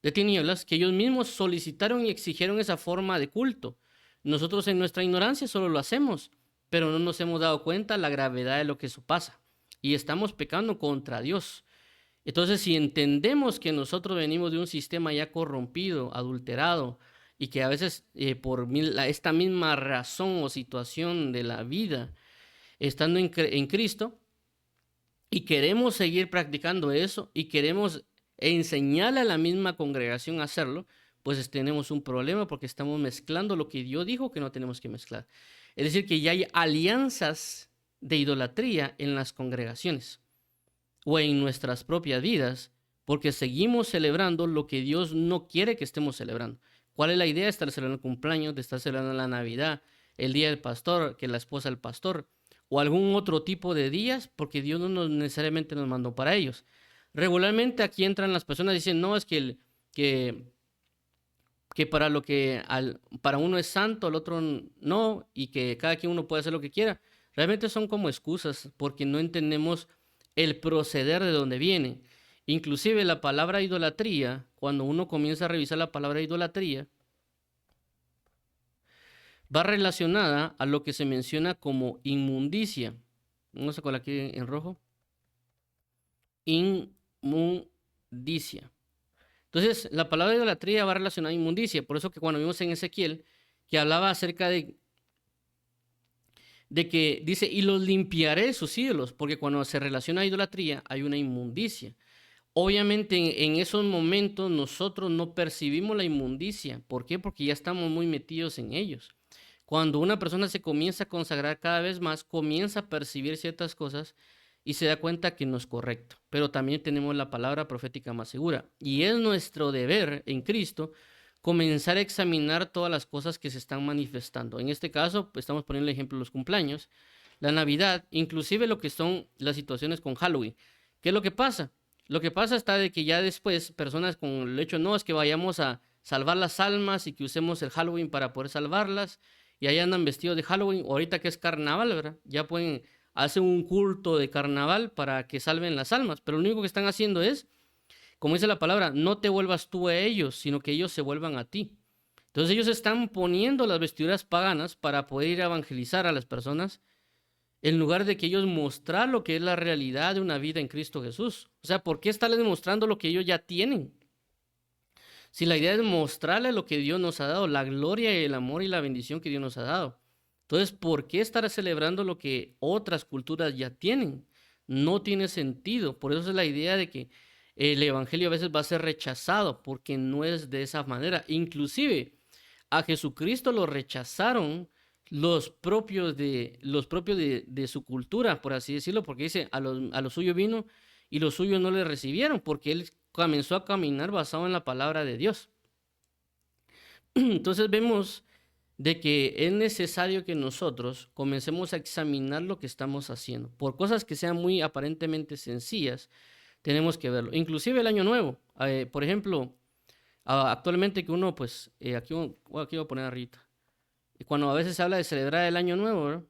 de tinieblas que ellos mismos solicitaron y exigieron esa forma de culto. Nosotros en nuestra ignorancia solo lo hacemos, pero no nos hemos dado cuenta la gravedad de lo que eso pasa y estamos pecando contra Dios. Entonces, si entendemos que nosotros venimos de un sistema ya corrompido, adulterado, y que a veces por esta misma razón o situación de la vida, estando en Cristo, y queremos seguir practicando eso, y queremos enseñarle a la misma congregación a hacerlo, pues tenemos un problema porque estamos mezclando lo que Dios dijo que no tenemos que mezclar. Es decir, que ya hay alianzas de idolatría en las congregaciones o en nuestras propias vidas, porque seguimos celebrando lo que Dios no quiere que estemos celebrando. ¿Cuál es la idea de estar celebrando el cumpleaños, de estar celebrando la Navidad, el día del pastor, que la esposa del pastor, o algún otro tipo de días? Porque Dios no necesariamente nos mandó para ellos. Regularmente aquí entran las personas y dicen, no, es que para lo que para uno es santo, el otro no, y que cada quien uno puede hacer lo que quiera. Realmente son como excusas porque no entendemos el proceder de donde viene. Inclusive la palabra idolatría, cuando uno comienza a revisar la palabra idolatría, va relacionada a lo que se menciona como inmundicia. Vamos a colar aquí en rojo. Inmundicia. Entonces, la palabra idolatría va relacionada a inmundicia. Por eso que cuando vimos en Ezequiel, que hablaba acerca de que dice, y los limpiaré de sus ídolos, porque cuando se relaciona a idolatría hay una inmundicia. Obviamente en esos momentos nosotros no percibimos la inmundicia. ¿Por qué? Porque ya estamos muy metidos en ellos. Cuando una persona se comienza a consagrar cada vez más, comienza a percibir ciertas cosas y se da cuenta que no es correcto. Pero también tenemos la palabra profética más segura. Y es nuestro deber en Cristo comenzar a examinar todas las cosas que se están manifestando. En este caso, pues, estamos poniendo el ejemplo de los cumpleaños, la Navidad, inclusive lo que son las situaciones con Halloween. ¿Qué es lo que pasa? Lo que pasa está de que ya después personas con el hecho, no, es que vayamos a salvar las almas y que usemos el Halloween para poder salvarlas, y ahí andan vestidos de Halloween, ahorita que es carnaval, ¿verdad? Ya pueden hacer un culto de carnaval para que salven las almas, pero lo único que están haciendo es, como dice la palabra, no te vuelvas tú a ellos, sino que ellos se vuelvan a ti. Entonces ellos están poniendo las vestiduras paganas para poder ir a evangelizar a las personas, en lugar de que ellos mostrar lo que es la realidad de una vida en Cristo Jesús. O sea, ¿por qué estarles mostrando lo que ellos ya tienen? Si la idea es mostrarles lo que Dios nos ha dado, la gloria y el amor y la bendición que Dios nos ha dado. Entonces, ¿por qué estar celebrando lo que otras culturas ya tienen? No tiene sentido. Por eso es la idea de que El evangelio a veces va a ser rechazado porque no es de esa manera. Inclusive a Jesucristo lo rechazaron los propios de su cultura, por así decirlo, porque dice, a los suyos vino y los suyos no le recibieron, porque él comenzó a caminar basado en la palabra de Dios. Entonces vemos de que es necesario que nosotros comencemos a examinar lo que estamos haciendo. Por cosas que sean muy aparentemente sencillas, tenemos que verlo. Inclusive el año nuevo. Por ejemplo, actualmente que uno, pues, aquí voy a poner arriba. Cuando a veces se habla de celebrar el año nuevo, ¿verdad?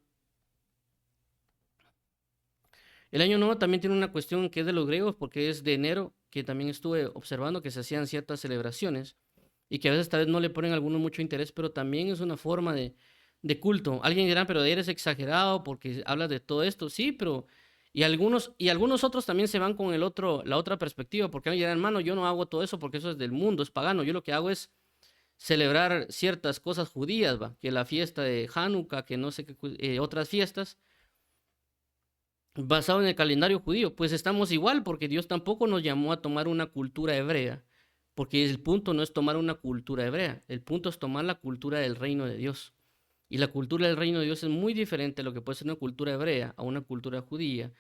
El año nuevo también tiene una cuestión que es de los griegos, porque es de enero, que también estuve observando que se hacían ciertas celebraciones y que a veces tal vez no le ponen a algunos mucho interés, pero también es una forma de culto. Alguien dirá, pero eres exagerado porque hablas de todo esto. Sí, pero y algunos otros también se van con la otra perspectiva, porque alguien dirá, hermano, yo no hago todo eso porque eso es del mundo, es pagano. Yo lo que hago es celebrar ciertas cosas judías, va, que la fiesta de Hanukkah, que no sé qué, otras fiestas basado en el calendario judío. Pues estamos igual, porque Dios tampoco nos llamó a tomar una cultura hebrea, porque el punto no es tomar una cultura hebrea, el punto es tomar la cultura del reino de Dios. Y la cultura del reino de Dios es muy diferente a lo que puede ser una cultura hebrea, a una cultura judía,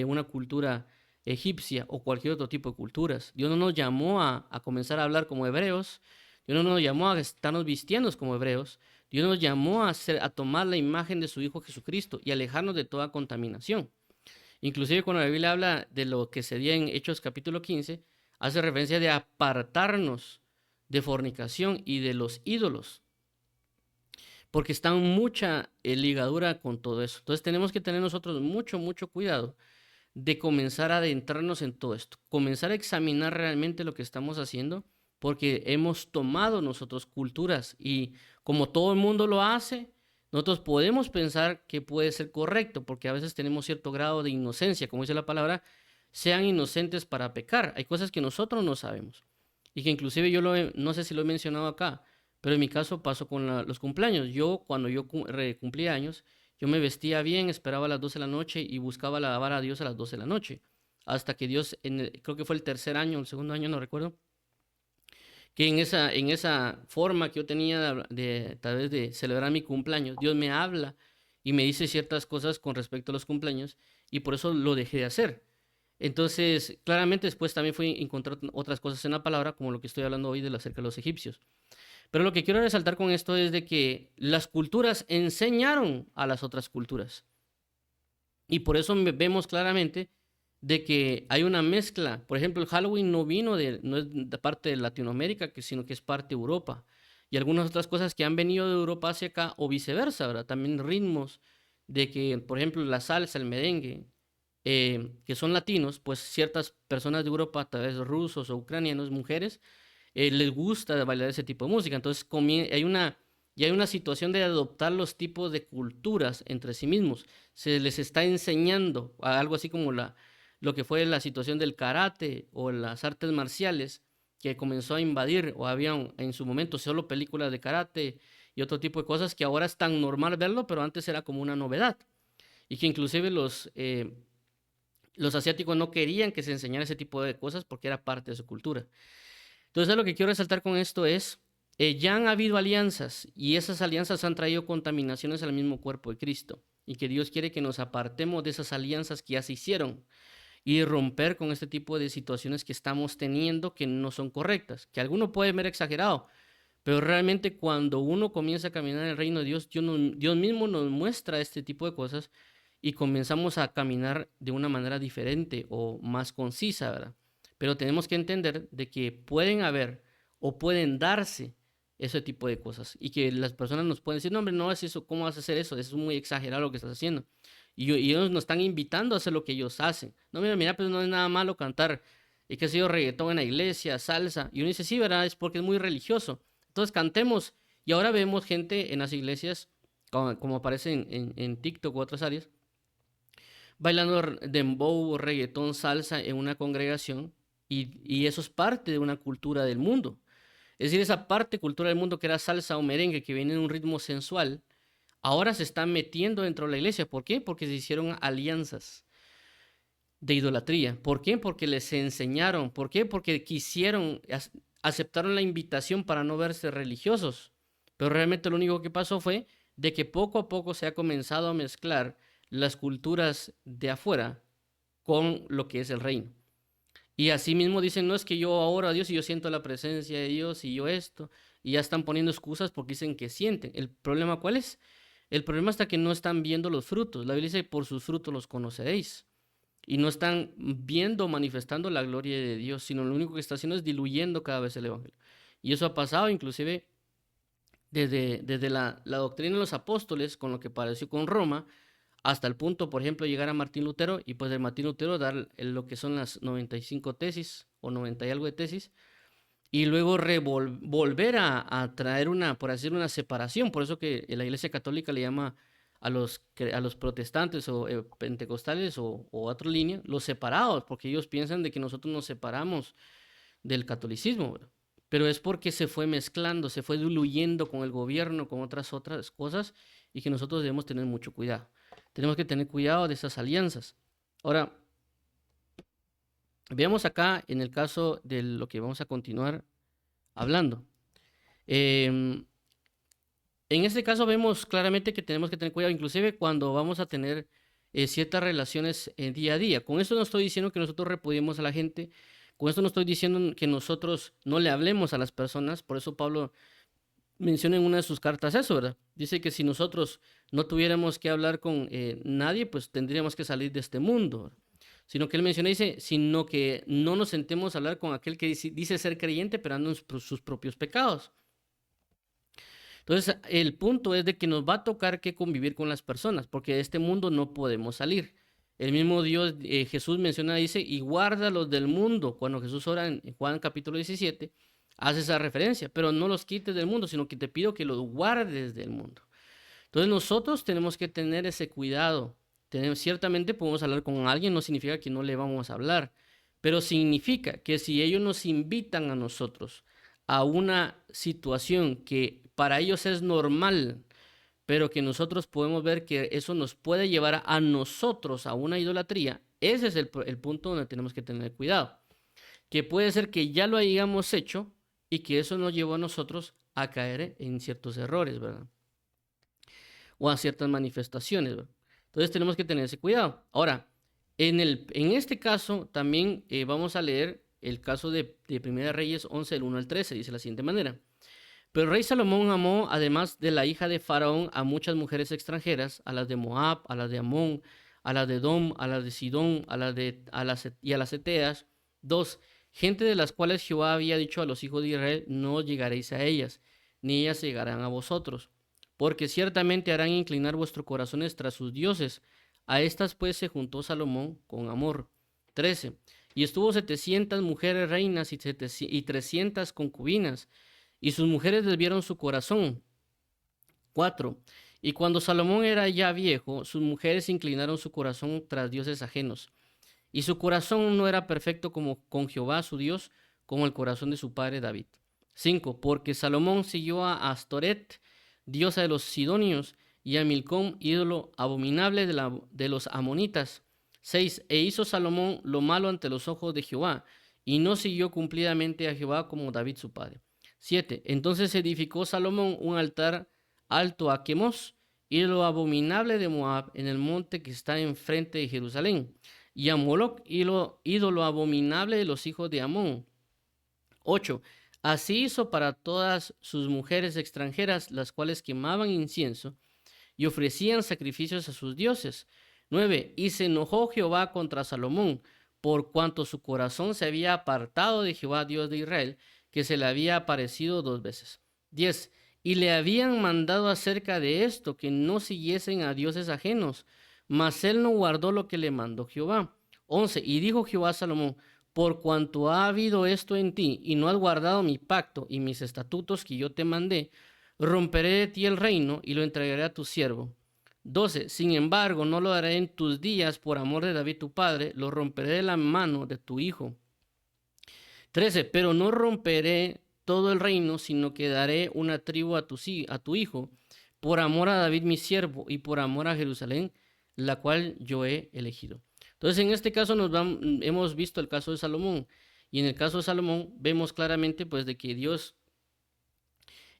una cultura egipcia o cualquier otro tipo de culturas. Dios no nos llamó a comenzar a hablar como hebreos, Dios no nos llamó a estarnos vistiendo como hebreos, Dios nos llamó a tomar la imagen de su Hijo Jesucristo y alejarnos de toda contaminación. Inclusive cuando la Biblia habla de lo que sería en Hechos capítulo 15, hace referencia de apartarnos de fornicación y de los ídolos, porque está mucha ligadura con todo eso. Entonces tenemos que tener nosotros mucho, mucho cuidado de comenzar a adentrarnos en todo esto, comenzar a examinar realmente lo que estamos haciendo, porque hemos tomado nosotros culturas y como todo el mundo lo hace, nosotros podemos pensar que puede ser correcto, porque a veces tenemos cierto grado de inocencia, como dice la palabra, sean inocentes para pecar. Hay cosas que nosotros no sabemos y que inclusive no sé si lo he mencionado acá, pero en mi caso pasó con los cumpleaños. Cuando yo cumplía años, yo me vestía bien, esperaba a las 12 de la noche y buscaba alabar a Dios a las 12 de la noche. Hasta que Dios, creo que fue el tercer año, el segundo año, no recuerdo, que en esa forma que yo tenía tal vez de celebrar mi cumpleaños, Dios me habla y me dice ciertas cosas con respecto a los cumpleaños y por eso lo dejé de hacer. Entonces, claramente después también fui a encontrar otras cosas en la palabra, como lo que estoy hablando hoy de acerca de los egipcios. Pero lo que quiero resaltar con esto es de que las culturas enseñaron a las otras culturas. Y por eso vemos claramente de que hay una mezcla. Por ejemplo, el Halloween no es de parte de Latinoamérica, sino que es parte de Europa. Y algunas otras cosas que han venido de Europa hacia acá o viceversa, ¿verdad? También ritmos de que, por ejemplo, la salsa, el merengue, que son latinos, pues ciertas personas de Europa, tal vez rusos o ucranianos, mujeres, les gusta bailar ese tipo de música. Entonces hay una situación de adoptar los tipos de culturas entre sí mismos. Se les está enseñando algo así como lo que fue la situación del karate o las artes marciales, que comenzó a invadir, o había en su momento solo películas de karate y otro tipo de cosas que ahora es tan normal verlo, pero antes era como una novedad. Y que inclusive los asiáticos no querían que se enseñara ese tipo de cosas porque era parte de su cultura. Entonces, lo que quiero resaltar con esto es, ya han habido alianzas y esas alianzas han traído contaminaciones al mismo cuerpo de Cristo y que Dios quiere que nos apartemos de esas alianzas que ya se hicieron y romper con este tipo de situaciones que estamos teniendo que no son correctas, que alguno puede ver exagerado, pero realmente cuando uno comienza a caminar en el reino de Dios, Dios mismo nos muestra este tipo de cosas y comenzamos a caminar de una manera diferente o más concisa, ¿verdad? Pero tenemos que entender de que pueden haber o pueden darse ese tipo de cosas y que las personas nos pueden decir, no, hombre, no es eso, ¿cómo vas a hacer eso? Es muy exagerado lo que estás haciendo. Y ellos nos están invitando a hacer lo que ellos hacen. No, mira, pues no es nada malo cantar, y qué sé yo, reggaetón en la iglesia, salsa. Y uno dice, sí, ¿verdad? Es porque es muy religioso. Entonces cantemos. Y ahora vemos gente en las iglesias, como aparece en TikTok u otras áreas, bailando dembow, reggaetón, salsa en una congregación. Y eso es parte de una cultura del mundo. Es decir, esa parte cultura del mundo que era salsa o merengue, que viene en un ritmo sensual, ahora se está metiendo dentro de la iglesia. ¿Por qué? Porque se hicieron alianzas. de idolatría. ¿Por qué? Porque les enseñaron. ¿Por qué? Porque aceptaron la invitación para no verse religiosos. Pero realmente lo único que pasó fue de que poco a poco se ha comenzado a mezclar las culturas de afuera con lo que es el reino. Y así mismo dicen, no es que yo oro a Dios y yo siento la presencia de Dios y yo esto, y ya están poniendo excusas porque dicen que sienten. ¿El problema cuál es? El problema está que no están viendo los frutos. La Biblia dice, por sus frutos los conoceréis. Y no están viendo, manifestando la gloria de Dios, sino lo único que está haciendo es diluyendo cada vez el Evangelio. Y eso ha pasado inclusive desde la doctrina de los apóstoles, con lo que pareció con Roma, hasta el punto, por ejemplo, llegar a Martín Lutero y pues de Martín Lutero dar lo que son las 95 tesis o 90 y algo de tesis, y luego volver a traer una, por así decirlo, una separación. Por eso que la Iglesia Católica le llama a los protestantes o pentecostales o otra línea, los separados, porque ellos piensan de que nosotros nos separamos del catolicismo, ¿verdad? Pero es porque se fue mezclando, se fue diluyendo con el gobierno, con otras cosas, y que nosotros debemos tener mucho cuidado. Tenemos que tener cuidado de esas alianzas. Ahora, veamos acá en el caso de lo que vamos a continuar hablando. En este caso vemos claramente que tenemos que tener cuidado, inclusive cuando vamos a tener ciertas relaciones día a día. Con esto no estoy diciendo que nosotros repudiemos a la gente, con esto no estoy diciendo que nosotros no le hablemos a las personas, por eso Pablo menciona en una de sus cartas eso, ¿verdad? Dice que si nosotros no tuviéramos que hablar con nadie, pues tendríamos que salir de este mundo, ¿verdad? Sino que él menciona, dice, sino que no nos sentemos a hablar con aquel que dice ser creyente, pero anda en sus propios pecados. Entonces, el punto es de que nos va a tocar que convivir con las personas, porque de este mundo no podemos salir. El mismo Dios, Jesús menciona, dice, y guárdalos del mundo. Cuando Jesús ora en Juan capítulo 17, hace esa referencia, pero no los quites del mundo, sino que te pido que los guardes del mundo. Entonces nosotros tenemos que tener ese cuidado. Ciertamente podemos hablar con alguien, no significa que no le vamos a hablar, pero significa que si ellos nos invitan a nosotros a una situación que para ellos es normal, pero que nosotros podemos ver que eso nos puede llevar a nosotros a una idolatría, ese es el punto donde tenemos que tener cuidado. Que puede ser que ya lo hayamos hecho y que eso nos llevó a nosotros a caer en ciertos errores, ¿verdad? O a ciertas manifestaciones, ¿verdad? Entonces tenemos que tener ese cuidado. Ahora, en este caso también vamos a leer el caso de 1 Reyes 11, del 1 al 13, dice de la siguiente manera. Pero el rey Salomón amó, además de la hija de Faraón, a muchas mujeres extranjeras, a las de Moab, a las de Amón, a las de Edom, a las de Sidón, y a las Eteas. 2. Gente de las cuales Jehová había dicho a los hijos de Israel, no llegaréis a ellas, ni ellas llegarán a vosotros, porque ciertamente harán inclinar vuestros corazones tras sus dioses. A estas pues se juntó Salomón con amor. 13. Y estuvo 700 mujeres reinas y 300 concubinas, y sus mujeres desviaron su corazón. 4. Y cuando Salomón era ya viejo, sus mujeres inclinaron su corazón tras dioses ajenos. Y su corazón no era perfecto como con Jehová su Dios, como el corazón de su padre David. 5. Porque Salomón siguió a Astoret, diosa de los sidonios, y a Milcom, ídolo abominable de los amonitas. 6. E hizo Salomón lo malo ante los ojos de Jehová, y no siguió cumplidamente a Jehová como David su padre. 7. Entonces edificó Salomón un altar alto a Quemos, ídolo abominable de Moab, en el monte que está enfrente de Jerusalén, y a Moloc, ídolo abominable de los hijos de Amón. 8. Así hizo para todas sus mujeres extranjeras, las cuales quemaban incienso y ofrecían sacrificios a sus dioses. 9. Y se enojó Jehová contra Salomón, por cuanto su corazón se había apartado de Jehová, Dios de Israel, que se le había aparecido 2 veces. 10. Y le habían mandado acerca de esto, que no siguiesen a dioses ajenos, mas él no guardó lo que le mandó Jehová. 11. Y dijo Jehová a Salomón, por cuanto ha habido esto en ti, y no has guardado mi pacto y mis estatutos que yo te mandé, romperé de ti el reino y lo entregaré a tu siervo. 12. Sin embargo, no lo haré en tus días por amor de David tu padre, lo romperé de la mano de tu hijo. 13. Pero no romperé todo el reino, sino que daré una tribu a tu hijo, por amor a David mi siervo y por amor a Jerusalén, la cual yo he elegido. Entonces, en este caso hemos visto el caso de Salomón. Y en el caso de Salomón vemos claramente pues de que Dios,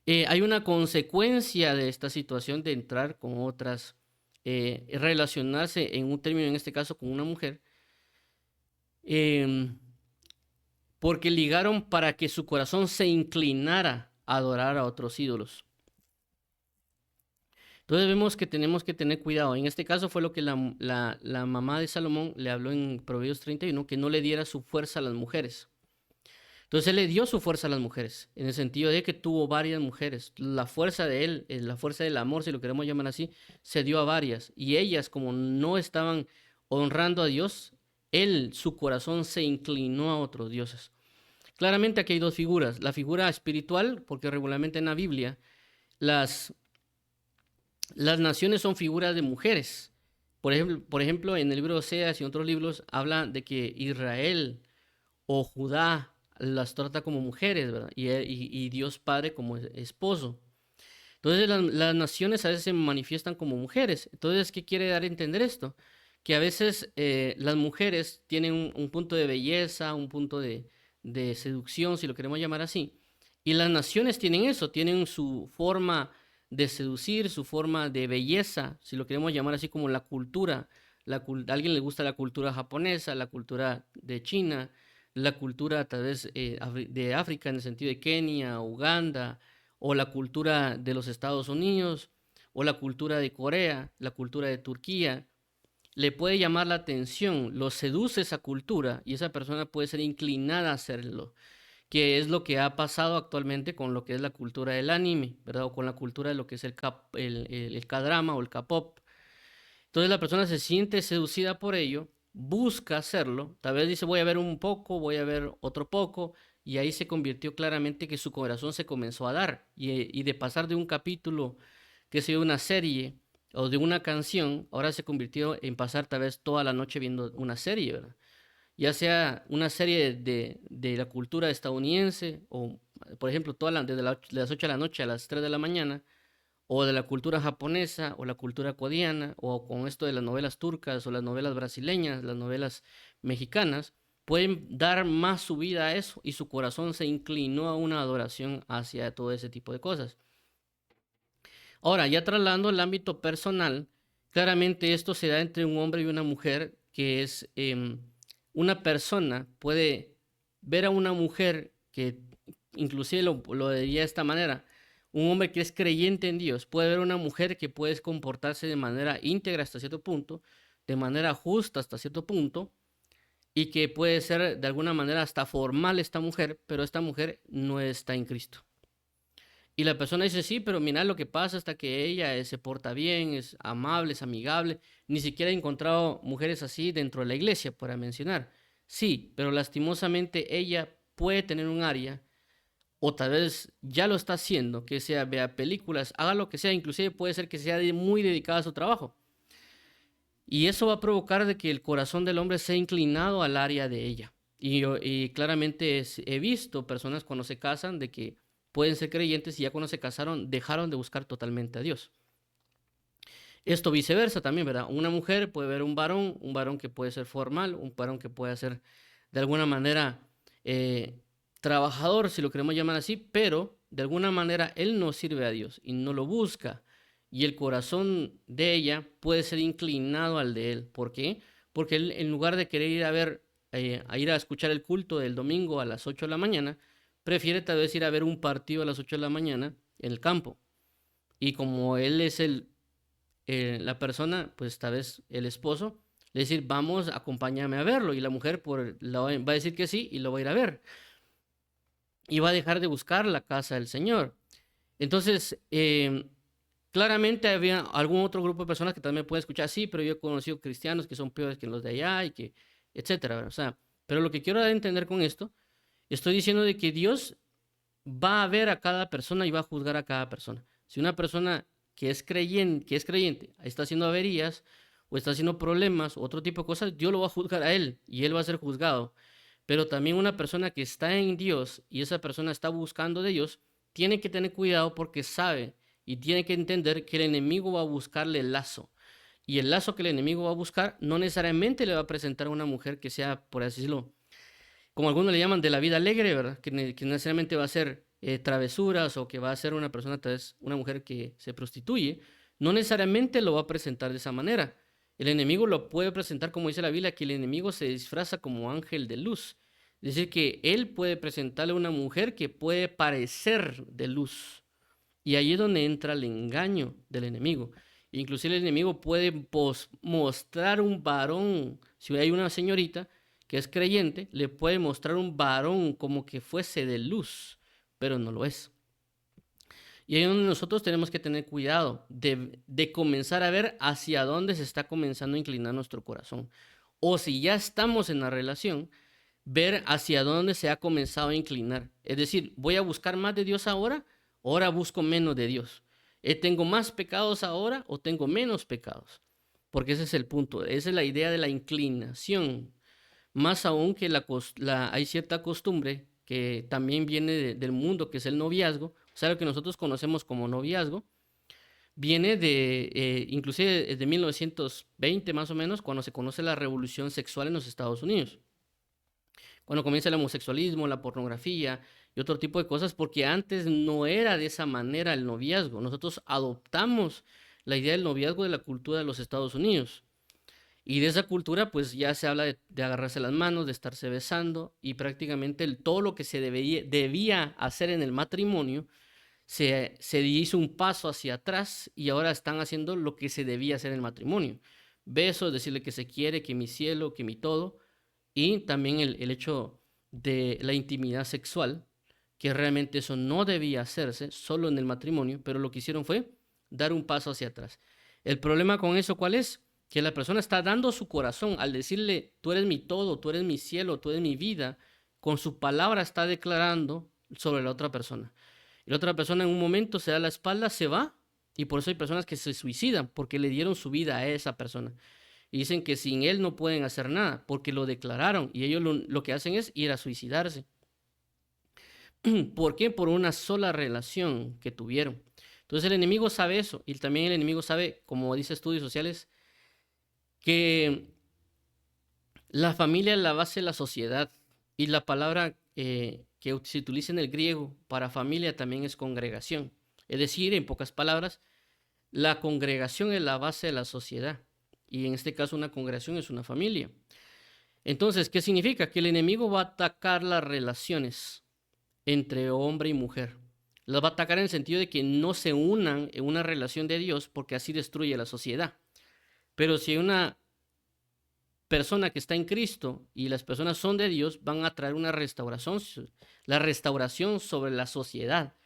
hay una consecuencia de esta situación de entrar con otras, relacionarse en un término, en este caso con una mujer, em, porque ligaron para que su corazón se inclinara a adorar a otros ídolos. Entonces vemos que tenemos que tener cuidado. En este caso fue lo que la mamá de Salomón le habló en Proverbios 31, que no le diera su fuerza a las mujeres. Entonces él le dio su fuerza a las mujeres, en el sentido de que tuvo varias mujeres. La fuerza de él, la fuerza del amor, si lo queremos llamar así, se dio a varias. Y ellas, como no estaban honrando a Dios, su corazón se inclinó a otros dioses. Claramente aquí hay dos figuras. La figura espiritual, porque regularmente en la Biblia las naciones son figuras de mujeres. Por ejemplo, en el libro de Oseas y otros libros habla de que Israel o Judá las trata como mujeres, ¿verdad? Y Dios Padre como esposo. Entonces las naciones a veces se manifiestan como mujeres. Entonces, ¿qué quiere dar a entender esto? Que a veces las mujeres tienen un punto de belleza, un punto de seducción, si lo queremos llamar así. Y las naciones tienen eso, tienen su forma de seducir, su forma de belleza, si lo queremos llamar así como la cultura. A alguien le gusta la cultura japonesa, la cultura de China, la cultura tal vez de África en el sentido de Kenia, Uganda, o la cultura de los Estados Unidos, o la cultura de Corea, la cultura de Turquía. Le puede llamar la atención, lo seduce esa cultura y esa persona puede ser inclinada a hacerlo, que es lo que ha pasado actualmente con lo que es la cultura del anime, ¿verdad? O con la cultura de lo que es el K-drama o el K-pop. Entonces la persona se siente seducida por ello, busca hacerlo, tal vez dice voy a ver un poco, voy a ver otro poco, y ahí se convirtió claramente que su corazón se comenzó a dar, y de pasar de un capítulo, que sea una serie o de una canción, ahora se convirtió en pasar tal vez toda la noche viendo una serie, ¿verdad? Ya sea una serie de la cultura estadounidense, o por ejemplo, desde las 8 de la noche a las 3 de la mañana, o de la cultura japonesa, o la cultura coreana, o con esto de las novelas turcas, o las novelas brasileñas, las novelas mexicanas, pueden dar más su vida a eso, y su corazón se inclinó a una adoración hacia todo ese tipo de cosas. Ahora, ya trasladando al ámbito personal, claramente esto se da entre un hombre y una mujer, que es una persona puede ver a una mujer que, inclusive lo diría de esta manera, un hombre que es creyente en Dios puede ver a una mujer que puede comportarse de manera íntegra hasta cierto punto, de manera justa hasta cierto punto, y que puede ser de alguna manera hasta formal esta mujer, pero esta mujer no está en Cristo. Y la persona dice, sí, pero mira lo que pasa hasta que ella se porta bien, es amable, es amigable. Ni siquiera he encontrado mujeres así dentro de la iglesia, para mencionar. Sí, pero lastimosamente ella puede tener un área, o tal vez ya lo está haciendo, que sea vea películas, haga lo que sea, inclusive puede ser que sea muy dedicada a su trabajo. Y eso va a provocar de que el corazón del hombre sea inclinado al área de ella. Y claramente he visto personas cuando se casan de que pueden ser creyentes y ya cuando se casaron dejaron de buscar totalmente a Dios. Esto viceversa también, ¿verdad? Una mujer puede ver un varón que puede ser formal, un varón que puede ser de alguna manera trabajador, si lo queremos llamar así, pero de alguna manera él no sirve a Dios y no lo busca. Y el corazón de ella puede ser inclinado al de él. ¿Por qué? Porque él, en lugar de querer ir a ver, a ir a escuchar el culto del domingo a las 8 de la mañana, prefiere tal vez ir a ver un partido a las 8 de la mañana en el campo. Y como él es la persona, pues tal vez el esposo, le decir, vamos, acompáñame a verlo. Y la mujer va a decir que sí y lo va a ir a ver. Y va a dejar de buscar la casa del Señor. Entonces, claramente había algún otro grupo de personas que también pueden escuchar, sí, pero yo he conocido cristianos que son peores que los de allá y que, etcétera. O sea, pero lo que quiero dar a entender con esto, estoy diciendo de que Dios va a ver a cada persona y va a juzgar a cada persona. Si una persona que es creyente, está haciendo averías o está haciendo problemas o otro tipo de cosas, Dios lo va a juzgar a él y él va a ser juzgado. Pero también una persona que está en Dios y esa persona está buscando de Dios, tiene que tener cuidado porque sabe y tiene que entender que el enemigo va a buscarle el lazo. Y el lazo que el enemigo va a buscar no necesariamente le va a presentar a una mujer que sea, por así decirlo, como algunos le llaman, de la vida alegre, ¿verdad? Que necesariamente va a ser travesuras o que va a ser una persona, tal vez una mujer que se prostituye. No necesariamente lo va a presentar de esa manera. El enemigo lo puede presentar, como dice la Biblia, que el enemigo se disfraza como ángel de luz. Es decir, que él puede presentarle a una mujer que puede parecer de luz. Y ahí es donde entra el engaño del enemigo. Inclusive el enemigo puede mostrar un varón, si hay una señorita que es creyente, le puede mostrar un varón como que fuese de luz, pero no lo es. Y ahí es donde nosotros tenemos que tener cuidado de comenzar a ver hacia dónde se está comenzando a inclinar nuestro corazón. O si ya estamos en la relación, ver hacia dónde se ha comenzado a inclinar. Es decir, voy a buscar más de Dios ahora busco menos de Dios. ¿Tengo más pecados ahora o tengo menos pecados? Porque ese es el punto, esa es la idea de la inclinación. Más aún que hay cierta costumbre que también viene del mundo, que es el noviazgo, o sea, lo que nosotros conocemos como noviazgo, viene inclusive de 1920 más o menos, cuando se conoce la revolución sexual en los Estados Unidos. Cuando comienza el homosexualismo, la pornografía y otro tipo de cosas, porque antes no era de esa manera el noviazgo. Nosotros adoptamos la idea del noviazgo de la cultura de los Estados Unidos. Y de esa cultura, pues ya se habla de agarrarse las manos, de estarse besando, y prácticamente todo lo que se debía hacer en el matrimonio, se hizo un paso hacia atrás y ahora están haciendo lo que se debía hacer en el matrimonio. Besos, decirle que se quiere, que mi cielo, que mi todo, y también el hecho de la intimidad sexual, que realmente eso no debía hacerse solo en el matrimonio, pero lo que hicieron fue dar un paso hacia atrás. El problema con eso, ¿cuál es? Que la persona está dando su corazón al decirle, tú eres mi todo, tú eres mi cielo, tú eres mi vida, con su palabra está declarando sobre la otra persona. Y la otra persona en un momento se da la espalda, se va, y por eso hay personas que se suicidan, porque le dieron su vida a esa persona. Y dicen que sin él no pueden hacer nada, porque lo declararon, y ellos lo que hacen es ir a suicidarse. ¿Por qué? Por una sola relación que tuvieron. Entonces el enemigo sabe eso, y también el enemigo sabe, como dice Estudios Sociales, que la familia es la base de la sociedad, y la palabra que se utiliza en el griego para familia también es congregación. Es decir, en pocas palabras, la congregación es la base de la sociedad, y en este caso una congregación es una familia. Entonces, ¿qué significa? Que el enemigo va a atacar las relaciones entre hombre y mujer. Las va a atacar en el sentido de que no se unan en una relación de Dios, porque así destruye la sociedad. Pero si hay una persona que está en Cristo y las personas son de Dios, van a traer una restauración, la restauración sobre la sociedad.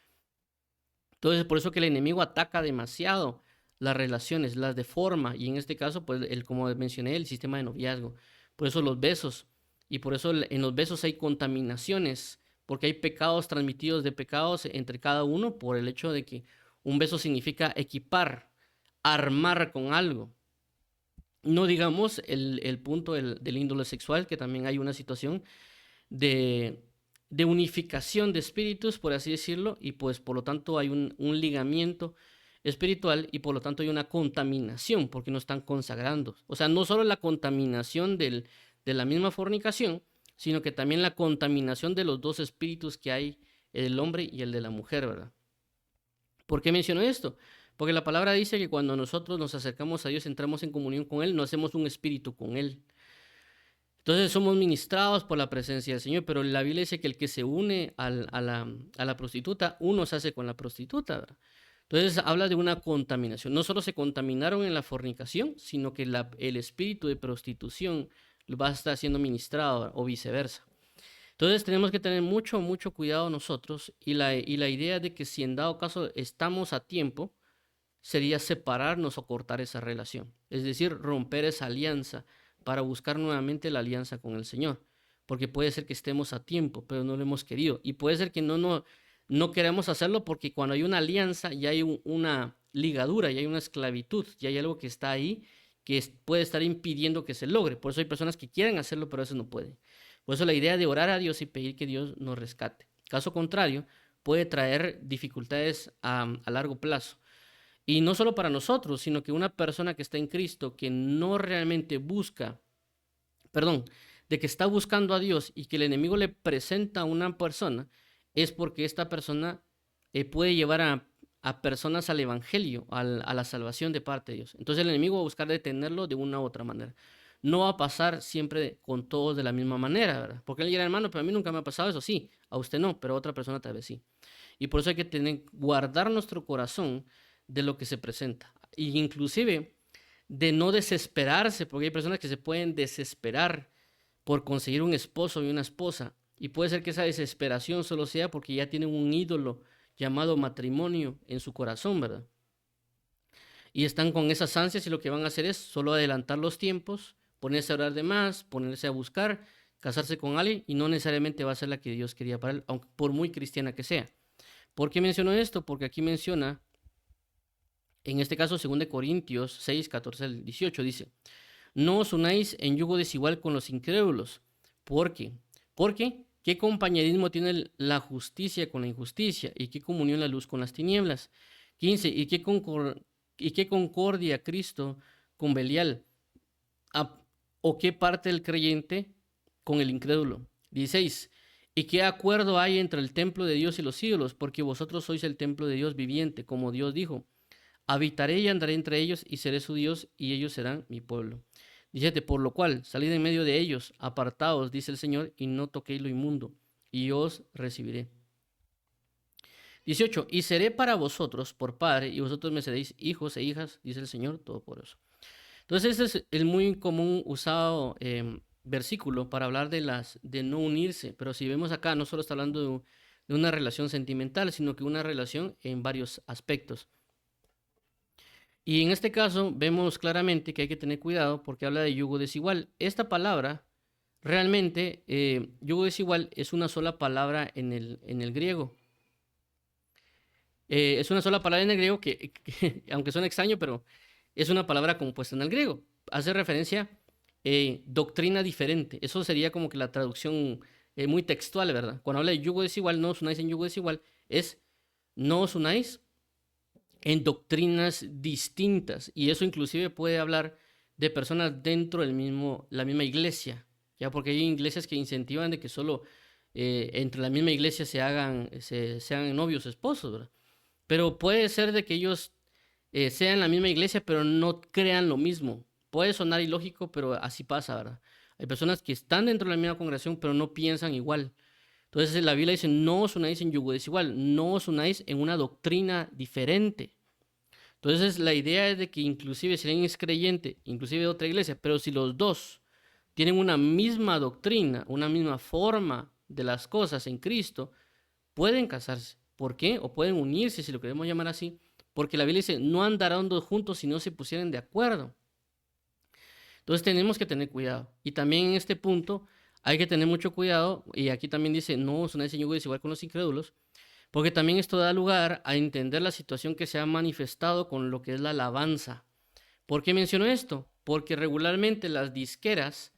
Entonces, por eso que el enemigo ataca demasiado las relaciones, las deforma, y en este caso, pues, como mencioné, el sistema de noviazgo. Por eso los besos, y por eso en los besos hay contaminaciones, porque hay pecados transmitidos de pecados entre cada uno, por el hecho de que un beso significa equipar, armar con algo. No digamos el punto del índole sexual, que también hay una situación de, de unificación de espíritus, por así decirlo, y pues por lo tanto hay un ligamiento espiritual y por lo tanto hay una contaminación porque no están consagrando. O sea, no solo la contaminación de la misma fornicación, sino que también la contaminación de los dos espíritus que hay, el del hombre y el de la mujer, ¿verdad? ¿Por qué menciono esto? Porque la palabra dice que cuando nosotros nos acercamos a Dios, entramos en comunión con Él, no hacemos un espíritu con Él. Entonces somos ministrados por la presencia del Señor, pero la Biblia dice que el que se une a la prostituta, uno se hace con la prostituta, ¿verdad? Entonces habla de una contaminación. No solo se contaminaron en la fornicación, sino que el espíritu de prostitución va a estar siendo ministrado o viceversa. Entonces tenemos que tener mucho, mucho cuidado nosotros y la idea de que si en dado caso estamos a tiempo, sería separarnos o cortar esa relación. Es decir, romper esa alianza para buscar nuevamente la alianza con el Señor. Porque puede ser que estemos a tiempo, pero no lo hemos querido. Y puede ser que no queremos hacerlo porque cuando hay una alianza ya hay una ligadura, ya hay una esclavitud, ya hay algo que está ahí que puede estar impidiendo que se logre. Por eso hay personas que quieren hacerlo, pero a veces no pueden. Por eso la idea de orar a Dios y pedir que Dios nos rescate. Caso contrario, puede traer dificultades a largo plazo. Y no solo para nosotros, sino que una persona que está en Cristo, que no realmente busca, perdón, de que está buscando a Dios y que el enemigo le presenta a una persona, es porque esta persona puede llevar a personas al evangelio, a la salvación de parte de Dios. Entonces el enemigo va a buscar detenerlo de una u otra manera. No va a pasar siempre con todos de la misma manera, ¿verdad? Porque él dirá, hermano, pero a mí nunca me ha pasado eso. Sí, a usted no, pero a otra persona tal vez sí. Y por eso hay que guardar nuestro corazón de lo que se presenta. Y inclusive de no desesperarse, porque hay personas que se pueden desesperar por conseguir un esposo y una esposa. Y puede ser que esa desesperación solo sea porque ya tienen un ídolo llamado matrimonio en su corazón, ¿verdad? Y están con esas ansias y lo que van a hacer es solo adelantar los tiempos, ponerse a orar de más, ponerse a buscar, casarse con alguien y no necesariamente va a ser la que Dios quería para él, aunque por muy cristiana que sea. ¿Por qué menciono esto? Porque aquí menciona, en este caso, 2 Corintios 6, 14 al 18, dice, no os unáis en yugo desigual con los incrédulos. ¿Por qué? Porque ¿qué compañerismo tiene la justicia con la injusticia? ¿Y qué comunión la luz con las tinieblas? 15. ¿Y qué concordia Cristo con Belial? ¿O qué parte del creyente con el incrédulo? 16. ¿Y qué acuerdo hay entre el templo de Dios y los ídolos? Porque vosotros sois el templo de Dios viviente, como Dios dijo. Habitaré y andaré entre ellos y seré su Dios y ellos serán mi pueblo. 17. Por lo cual, salid en medio de ellos, apartaos, dice el Señor, y no toquéis lo inmundo, y os recibiré. 18. Y seré para vosotros por padre, y vosotros me seréis hijos e hijas, dice el Señor Todopoderoso. Entonces, este es el muy común usado versículo para hablar de no unirse. Pero si vemos acá, no solo está hablando de una relación sentimental, sino que una relación en varios aspectos. Y en este caso vemos claramente que hay que tener cuidado porque habla de yugo desigual. Esta palabra, realmente, yugo desigual es una sola palabra en el griego. Es una sola palabra en el griego que aunque suena extraño, pero es una palabra compuesta en el griego. Hace referencia doctrina diferente. Eso sería como que la traducción muy textual, ¿verdad? Cuando habla de yugo desigual, no os unáis en yugo desigual, es no os unáis en doctrinas distintas. Y eso inclusive puede hablar de personas dentro la misma iglesia, ya porque hay iglesias que incentivan de que solo entre la misma iglesia sean novios, esposos, ¿verdad? Pero puede ser de que ellos sean la misma iglesia, pero no crean lo mismo. Puede sonar ilógico, pero así pasa, ¿verdad? Hay personas que están dentro de la misma congregación, pero no piensan igual. Entonces la Biblia dice, no os unáis en yugo desigual, no os unáis en una doctrina diferente. Entonces la idea es de que inclusive si alguien es creyente, inclusive de otra iglesia, pero si los dos tienen una misma doctrina, una misma forma de las cosas en Cristo, pueden casarse. ¿Por qué? O pueden unirse, si lo queremos llamar así, porque la Biblia dice, no andarán dos juntos si no se pusieran de acuerdo. Entonces tenemos que tener cuidado. Y también en este punto hay que tener mucho cuidado, y aquí también dice, no os unáis en yugo desigual con los incrédulos, porque también esto da lugar a entender la situación que se ha manifestado con lo que es la alabanza. ¿Por qué menciono esto? Porque regularmente las disqueras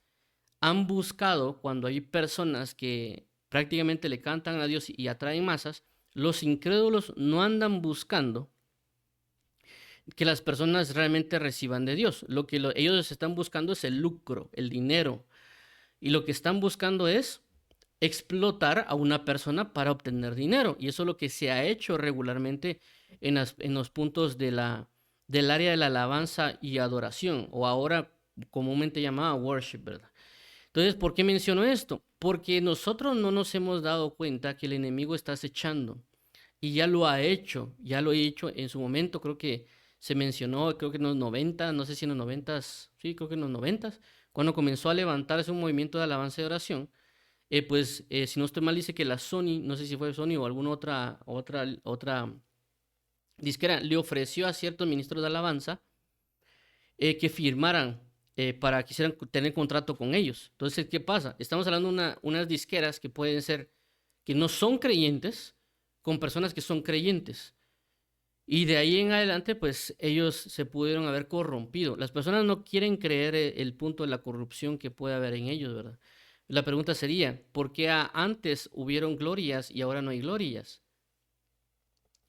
han buscado, cuando hay personas que prácticamente le cantan a Dios y atraen masas, los incrédulos no andan buscando que las personas realmente reciban de Dios. Lo que ellos están buscando es el lucro, el dinero. Y lo que están buscando es explotar a una persona para obtener dinero. Y eso es lo que se ha hecho regularmente en los puntos del área de la alabanza y adoración, o ahora comúnmente llamada worship, ¿verdad? Entonces, ¿por qué menciono esto? Porque nosotros no nos hemos dado cuenta que el enemigo está acechando y ya lo ha hecho en su momento. Creo que se mencionó, creo que en los 90, no sé si en los 90, sí, creo que en los 90, cuando comenzó a levantarse un movimiento de alabanza y oración. Si no estoy mal, dice que la Sony, no sé si fue Sony o alguna otra disquera, le ofreció a ciertos ministros de alabanza que firmaran para que quisieran tener contrato con ellos. Entonces, ¿qué pasa? Estamos hablando de unas disqueras que pueden ser, que no son creyentes, con personas que son creyentes. Y de ahí en adelante, pues ellos se pudieron haber corrompido. Las personas no quieren creer el punto de la corrupción que puede haber en ellos, ¿verdad? La pregunta sería, ¿por qué antes hubieron glorias y ahora no hay glorias?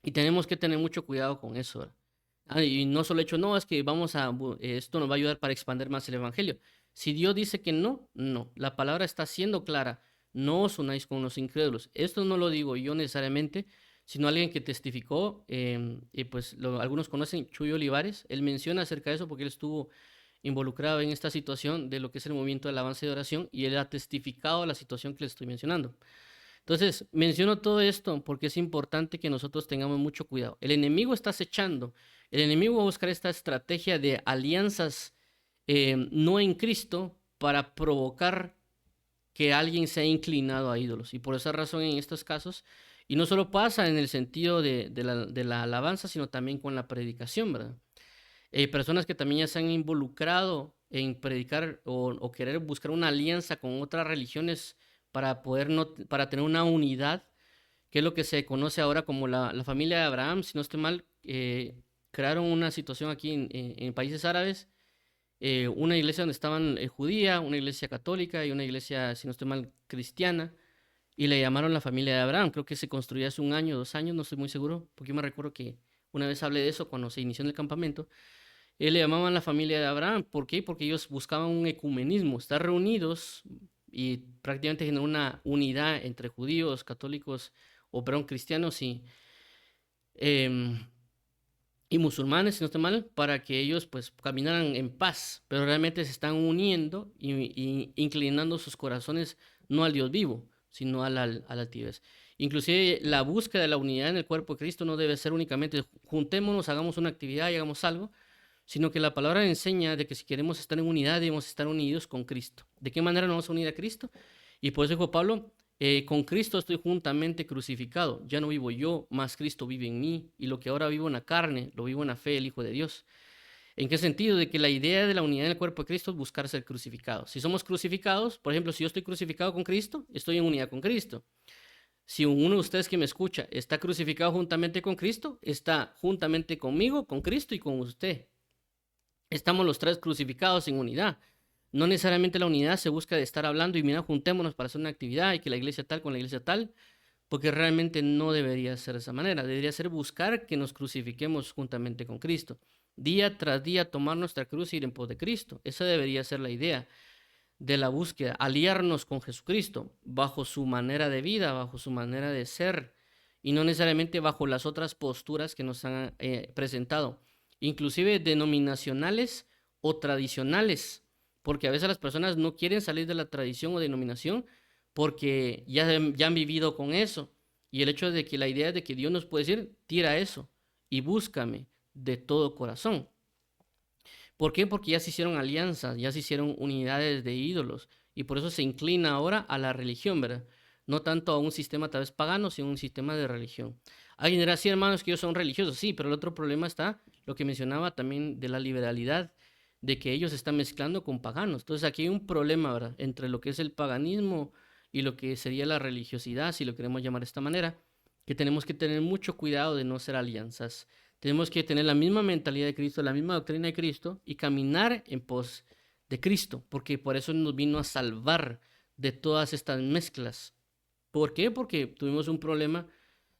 Y tenemos que tener mucho cuidado con eso, ¿verdad? Y no solo hecho, no, es que esto nos va a ayudar para expandir más el evangelio. Si Dios dice que no, no. La palabra está siendo clara. No os unáis con los incrédulos. Esto no lo digo yo necesariamente, sino alguien que testificó, y pues algunos conocen, Chuy Olivares. Él menciona acerca de eso porque él estuvo involucrado en esta situación de lo que es el movimiento del avance de oración y él ha testificado la situación que les estoy mencionando. Entonces, menciono todo esto porque es importante que nosotros tengamos mucho cuidado. El enemigo está acechando, el enemigo va a buscar esta estrategia de alianzas no en Cristo para provocar que alguien sea inclinado a ídolos. Y por esa razón en estos casos, y no solo pasa en el sentido de la alabanza, sino también con la predicación, ¿verdad? Personas que también ya se han involucrado en predicar o querer buscar una alianza con otras religiones para poder no, para tener una unidad, que es lo que se conoce ahora como la familia de Abraham. Si no estoy mal, crearon una situación aquí en países árabes, una iglesia donde estaban judía, una iglesia católica y una iglesia, si no estoy mal, cristiana, y le llamaron la familia de Abraham. Creo que se construyó hace un año, 2 años, no estoy muy seguro, porque yo me recuerdo que una vez hablé de eso cuando se inició en el campamento. Le llamaban la familia de Abraham. ¿Por qué? Porque ellos buscaban un ecumenismo, estar reunidos y prácticamente generar una unidad entre judíos, católicos, o perdón, cristianos em, y musulmanes, si no estoy mal, para que ellos pues caminaran en paz, pero realmente se están uniendo y inclinando sus corazones no al Dios vivo, sino a la altivez. Inclusive la búsqueda de la unidad en el cuerpo de Cristo no debe ser únicamente juntémonos, hagamos una actividad y hagamos algo, sino que la palabra enseña de que si queremos estar en unidad debemos estar unidos con Cristo. ¿De qué manera nos vamos a unir a Cristo? Y por eso dijo Pablo, con Cristo estoy juntamente crucificado, ya no vivo yo, más Cristo vive en mí, y lo que ahora vivo en la carne, lo vivo en la fe del Hijo de Dios. ¿En qué sentido? De que la idea de la unidad en el cuerpo de Cristo es buscar ser crucificados. Si somos crucificados, por ejemplo, si yo estoy crucificado con Cristo, estoy en unidad con Cristo. Si uno de ustedes que me escucha está crucificado juntamente con Cristo, está juntamente conmigo, con Cristo y con usted. Estamos los tres crucificados en unidad. No necesariamente la unidad se busca de estar hablando y mira, juntémonos para hacer una actividad y que la iglesia tal con la iglesia tal, porque realmente no debería ser de esa manera. Debería ser buscar que nos crucifiquemos juntamente con Cristo. Día tras día tomar nuestra cruz y ir en pos de Cristo. Esa debería ser la idea de la búsqueda, aliarnos con Jesucristo bajo su manera de vida, bajo su manera de ser y no necesariamente bajo las otras posturas que nos han presentado, inclusive denominacionales o tradicionales, porque a veces las personas no quieren salir de la tradición o denominación porque ya han vivido con eso. Y el hecho de que la idea de que Dios nos puede decir, tira eso y búscame de todo corazón. ¿Por qué? Porque ya se hicieron alianzas, ya se hicieron unidades de ídolos y por eso se inclina ahora a la religión, ¿verdad? No tanto a un sistema tal vez pagano, sino a un sistema de religión. Alguien dirá, sí, hermanos, que ellos son religiosos, sí, pero el otro problema está, lo que mencionaba también de la liberalidad, de que ellos están mezclando con paganos. Entonces aquí hay un problema, ¿verdad? Entre lo que es el paganismo y lo que sería la religiosidad, si lo queremos llamar de esta manera, que tenemos que tener mucho cuidado de no hacer alianzas. Tenemos que tener la misma mentalidad de Cristo, la misma doctrina de Cristo y caminar en pos de Cristo, porque por eso nos vino a salvar de todas estas mezclas. ¿Por qué? Porque tuvimos un problema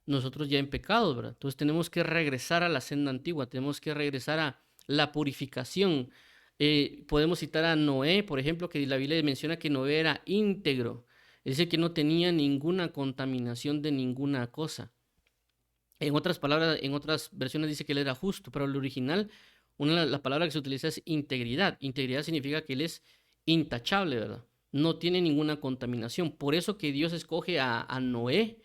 nosotros ya en pecado, ¿verdad? Entonces tenemos que regresar a la senda antigua, tenemos que regresar a la purificación. Podemos citar a Noé, por ejemplo, que la Biblia menciona que Noé era íntegro, es decir, que no tenía ninguna contaminación de ninguna cosa. En otras palabras, en otras versiones dice que él era justo, pero el original, la palabra que se utiliza es integridad. Integridad significa que él es intachable, ¿verdad? No tiene ninguna contaminación. Por eso que Dios escoge a Noé.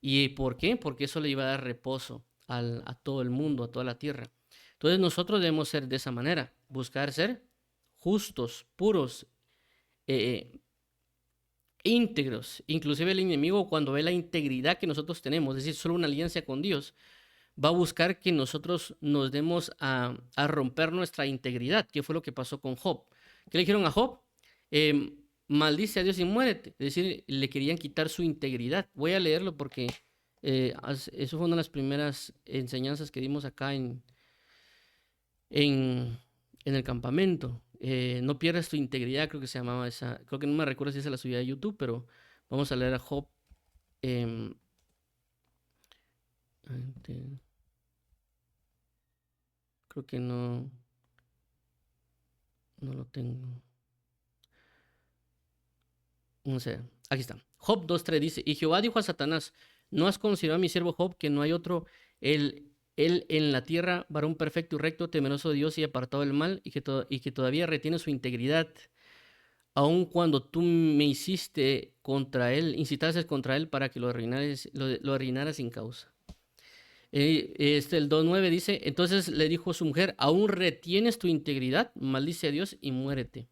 ¿Y por qué? Porque eso le iba a dar reposo a todo el mundo, a toda la tierra. Entonces nosotros debemos ser de esa manera, buscar ser justos, puros, eh, íntegros. Inclusive el enemigo cuando ve la integridad que nosotros tenemos, es decir, solo una alianza con Dios, va a buscar que nosotros nos demos a romper nuestra integridad, que fue lo que pasó con Job. ¿Qué le dijeron a Job? Maldice a Dios y muérete. Es decir, le querían quitar su integridad. Voy a leerlo porque eso fue una de las primeras enseñanzas que dimos acá en, en el campamento. No pierdas tu integridad, creo que se llamaba esa. Creo que no me recuerdo si esa la subí a YouTube, pero vamos a leer a Job. Eh, Creo que no lo tengo. No sé, aquí está. Job 2:3 dice, y Jehová dijo a Satanás, ¿no has considerado a mi siervo Job, que no hay otro, él en la tierra, varón perfecto y recto, temeroso de Dios y apartado del mal, y que todavía retiene su integridad, aun cuando tú me hiciste contra él, incitases contra él para que lo arruinaras sin causa? El 2:9 dice, entonces le dijo su mujer, ¿aún retienes tu integridad? Maldice a Dios y muérete.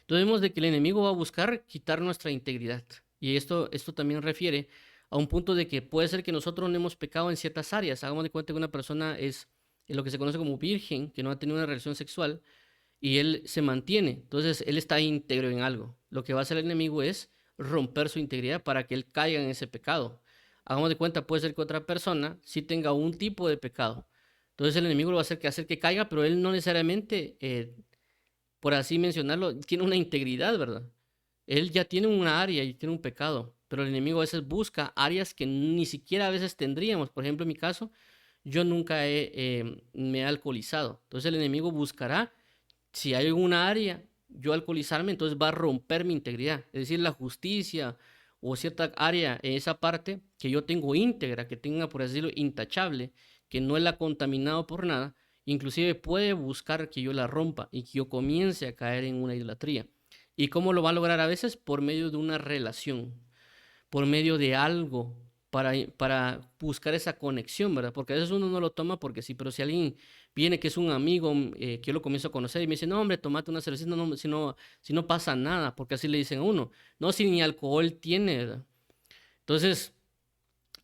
Entonces vemos de que el enemigo va a buscar quitar nuestra integridad. Y esto también refiere a un punto de que puede ser que nosotros no hemos pecado en ciertas áreas. Hagamos de cuenta que una persona es lo que se conoce como virgen, que no ha tenido una relación sexual, y él se mantiene. Entonces él está íntegro en algo. Lo que va a hacer el enemigo es romper su integridad para que él caiga en ese pecado. Hagamos de cuenta, puede ser que otra persona sí tenga un tipo de pecado. Entonces el enemigo lo va a hacer que caiga, pero él no necesariamente por así mencionarlo, tiene una integridad, ¿verdad? Él ya tiene una área y tiene un pecado, pero el enemigo a veces busca áreas que ni siquiera a veces tendríamos. Por ejemplo, en mi caso, yo nunca me he alcoholizado. Entonces el enemigo buscará, si hay una área, yo alcoholizarme, entonces va a romper mi integridad. Es decir, la justicia o cierta área en esa parte que yo tengo íntegra, que tenga, por así decirlo, intachable, que no la ha contaminado por nada, inclusive puede buscar que yo la rompa y que yo comience a caer en una idolatría. ¿Y cómo lo va a lograr a veces? Por medio de una relación, por medio de algo, para buscar esa conexión, ¿verdad? Porque a veces uno no lo toma porque sí, pero si alguien viene que es un amigo, que yo lo comienzo a conocer y me dice, no, hombre, tomate una cervecita, no, si no pasa nada, porque así le dicen a uno, no, si ni alcohol tiene, ¿verdad? Entonces,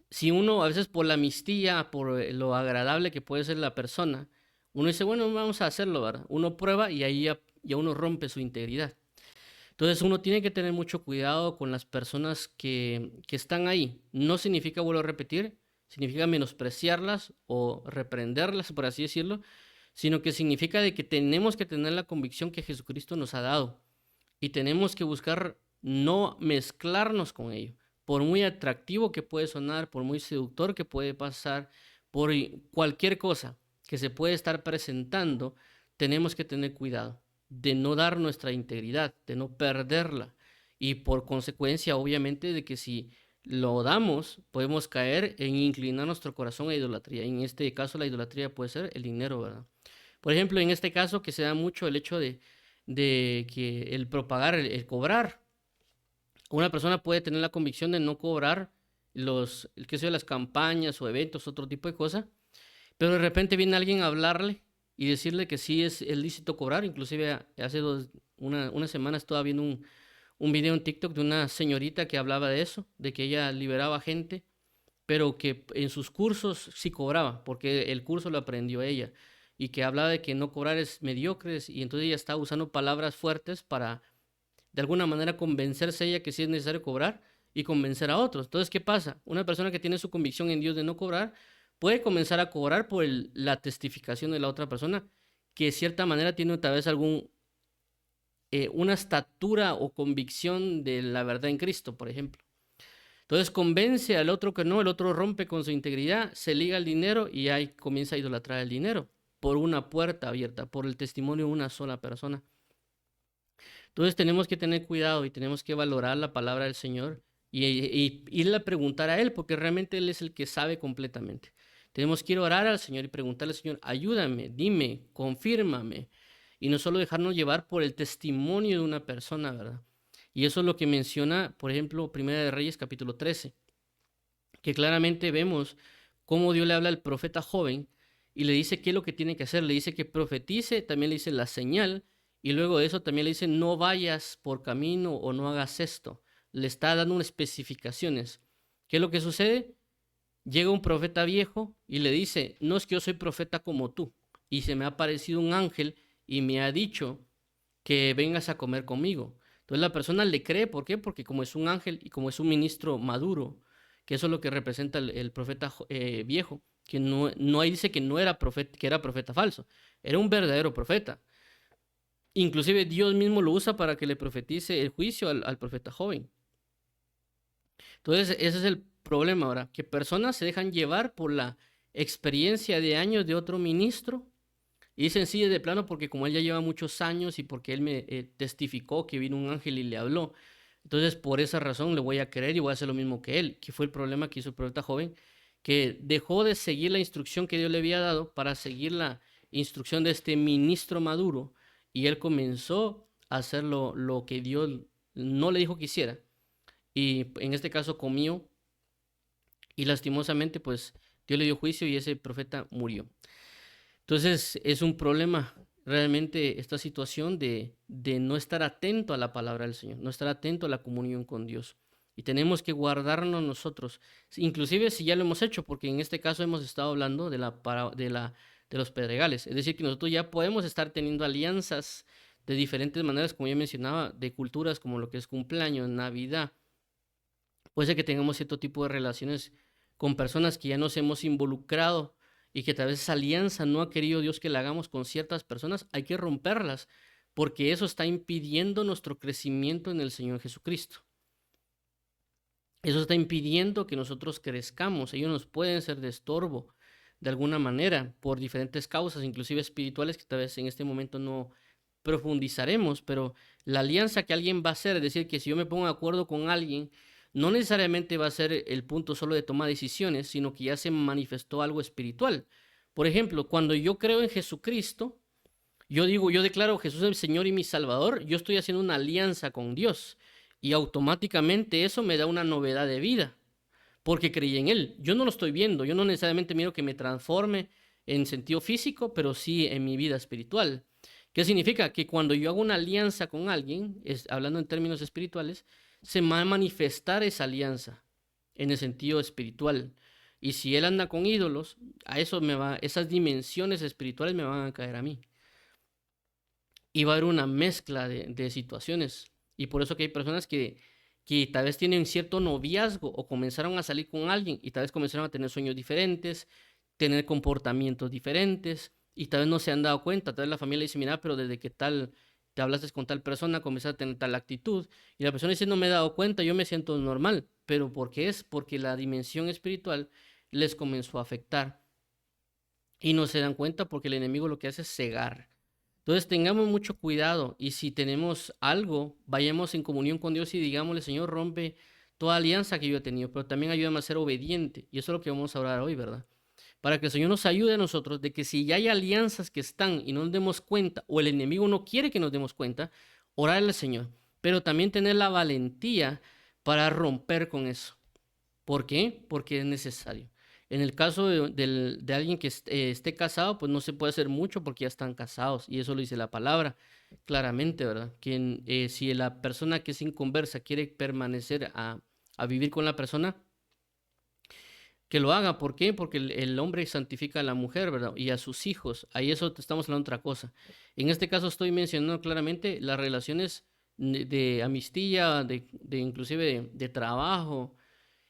si uno a veces por la amistía, por lo agradable que puede ser la persona, uno dice, bueno, vamos a hacerlo, ¿verdad? Uno prueba y ahí ya uno rompe su integridad. Entonces uno tiene que tener mucho cuidado con las personas que están ahí. No significa, vuelvo a repetir, significa menospreciarlas o reprenderlas, por así decirlo, sino que significa de que tenemos que tener la convicción que Jesucristo nos ha dado y tenemos que buscar no mezclarnos con ello. Por muy atractivo que puede sonar, por muy seductor que puede pasar, por cualquier cosa que se puede estar presentando, tenemos que tener cuidado de no dar nuestra integridad, de no perderla. Y por consecuencia, obviamente, de que si lo damos, podemos caer en inclinar nuestro corazón a idolatría. En este caso, la idolatría puede ser el dinero, ¿verdad? Por ejemplo, en este caso que se da mucho el hecho de que el propagar, el cobrar. Una persona puede tener la convicción de no cobrar qué sé yo, las campañas o eventos, otro tipo de cosas, pero de repente viene alguien a hablarle y decirle que sí es lícito cobrar. Inclusive hace una semana estaba viendo un video en TikTok de una señorita que hablaba de eso, de que ella liberaba gente, pero que en sus cursos sí cobraba, porque el curso lo aprendió ella, y que hablaba de que no cobrar es mediocres, y entonces ella estaba usando palabras fuertes para de alguna manera convencerse ella que sí es necesario cobrar y convencer a otros. Entonces, ¿qué pasa? Una persona que tiene su convicción en Dios de no cobrar puede comenzar a cobrar por la testificación de la otra persona, que de cierta manera tiene tal vez una estatura o convicción de la verdad en Cristo, por ejemplo. Entonces convence al otro que no, el otro rompe con su integridad, se liga al dinero y ahí comienza a idolatrar el dinero por una puerta abierta, por el testimonio de una sola persona. Entonces tenemos que tener cuidado y tenemos que valorar la palabra del Señor y irle a preguntar a Él, porque realmente Él es el que sabe completamente. Tenemos que ir a orar al Señor y preguntarle al Señor, ayúdame, dime, confírmame, y no solo dejarnos llevar por el testimonio de una persona, ¿verdad? Y eso es lo que menciona, por ejemplo, Primera de Reyes capítulo 13, que claramente vemos cómo Dios le habla al profeta joven y le dice qué es lo que tiene que hacer. Le dice que profetice, también le dice la señal, y luego de eso también le dice no vayas por camino o no hagas esto. Le está dando unas especificaciones. ¿Qué es lo que sucede? Llega un profeta viejo y le dice, no es que yo soy profeta como tú, y se me ha aparecido un ángel y me ha dicho que vengas a comer conmigo. Entonces la persona le cree, ¿por qué? Porque como es un ángel y como es un ministro maduro, que eso es lo que representa el profeta viejo, que no ahí dice que no era profeta, que era profeta falso, era un verdadero profeta. Inclusive Dios mismo lo usa para que le profetice el juicio al profeta joven. Entonces ese es el problema ahora, que personas se dejan llevar por experiencia de años de otro ministro. Y sencillo de plano porque como él ya lleva muchos años y porque él me testificó que vino un ángel y le habló. Entonces, por esa razón le voy a creer y voy a hacer lo mismo que él, que fue el problema que hizo el profeta joven, que dejó de seguir la instrucción que Dios le había dado para seguir la instrucción de este ministro maduro, y él comenzó a hacer lo que Dios no le dijo que hiciera. Y en este caso comió, y lastimosamente, pues Dios le dio juicio y ese profeta murió. Entonces es un problema realmente esta situación de no estar atento a la palabra del Señor, no estar atento a la comunión con Dios. Y tenemos que guardarnos nosotros, inclusive si ya lo hemos hecho, porque en este caso hemos estado hablando de los pedregales. Es decir, que nosotros ya podemos estar teniendo alianzas de diferentes maneras, como ya mencionaba, de culturas como lo que es cumpleaños, Navidad. Puede ser que tengamos cierto tipo de relaciones con personas que ya nos hemos involucrado y que tal vez esa alianza no ha querido Dios que la hagamos con ciertas personas. Hay que romperlas porque eso está impidiendo nuestro crecimiento en el Señor Jesucristo. Eso está impidiendo que nosotros crezcamos. Ellos nos pueden ser de estorbo de alguna manera por diferentes causas, inclusive espirituales, que tal vez en este momento no profundizaremos, pero la alianza que alguien va a hacer, es decir, que si yo me pongo de acuerdo con alguien, no necesariamente va a ser el punto solo de toma de decisiones, sino que ya se manifestó algo espiritual. Por ejemplo, cuando yo creo en Jesucristo, yo declaro Jesús el Señor y mi Salvador, yo estoy haciendo una alianza con Dios y automáticamente eso me da una novedad de vida, porque creí en Él. Yo no lo estoy viendo, yo no necesariamente miro que me transforme en sentido físico, pero sí en mi vida espiritual. ¿Qué significa? Que cuando yo hago una alianza con alguien, hablando en términos espirituales, se va a manifestar esa alianza en el sentido espiritual. Y si él anda con ídolos, esas dimensiones espirituales me van a caer a mí. Y va a haber una mezcla de situaciones. Y por eso que hay personas que tal vez tienen cierto noviazgo o comenzaron a salir con alguien y tal vez comenzaron a tener sueños diferentes, tener comportamientos diferentes y tal vez no se han dado cuenta. Tal vez la familia dice, mira, pero desde que tal te hablaste con tal persona, comenzaste a tener tal actitud. Y la persona dice, no me he dado cuenta, yo me siento normal. ¿Pero por qué es? Porque la dimensión espiritual les comenzó a afectar. Y no se dan cuenta porque el enemigo lo que hace es cegar. Entonces tengamos mucho cuidado y si tenemos algo, vayamos en comunión con Dios y digámosle, Señor, rompe toda alianza que yo he tenido, pero también ayúdame a ser obediente. Y eso es lo que vamos a hablar hoy, ¿verdad? Para que el Señor nos ayude a nosotros de que si ya hay alianzas que están y no nos demos cuenta, o el enemigo no quiere que nos demos cuenta, orarle al Señor, pero también tener la valentía para romper con eso. ¿Por qué? Porque es necesario. En el caso de alguien que esté casado, pues no se puede hacer mucho porque ya están casados, y eso lo dice la palabra claramente, ¿verdad? Que si la persona que es inconversa quiere permanecer a vivir con la persona, que lo haga. ¿Por qué? Porque el hombre santifica a la mujer, ¿verdad? Y a sus hijos. Ahí eso estamos hablando de otra cosa. En este caso estoy mencionando claramente las relaciones de amistía, de inclusive de trabajo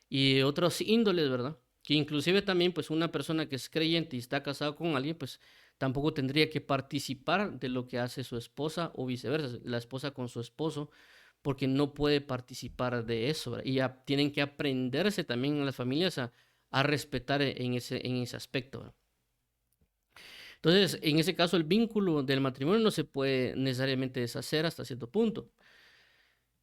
y de otros índoles, ¿verdad? Que inclusive también pues una persona que es creyente y está casado con alguien, pues tampoco tendría que participar de lo que hace su esposa o viceversa, la esposa con su esposo, porque no puede participar de eso, ¿verdad? Y ya tienen que aprenderse también en las familias a respetar en ese aspecto, ¿verdad? Entonces, en ese caso, el vínculo del matrimonio no se puede necesariamente deshacer hasta cierto punto.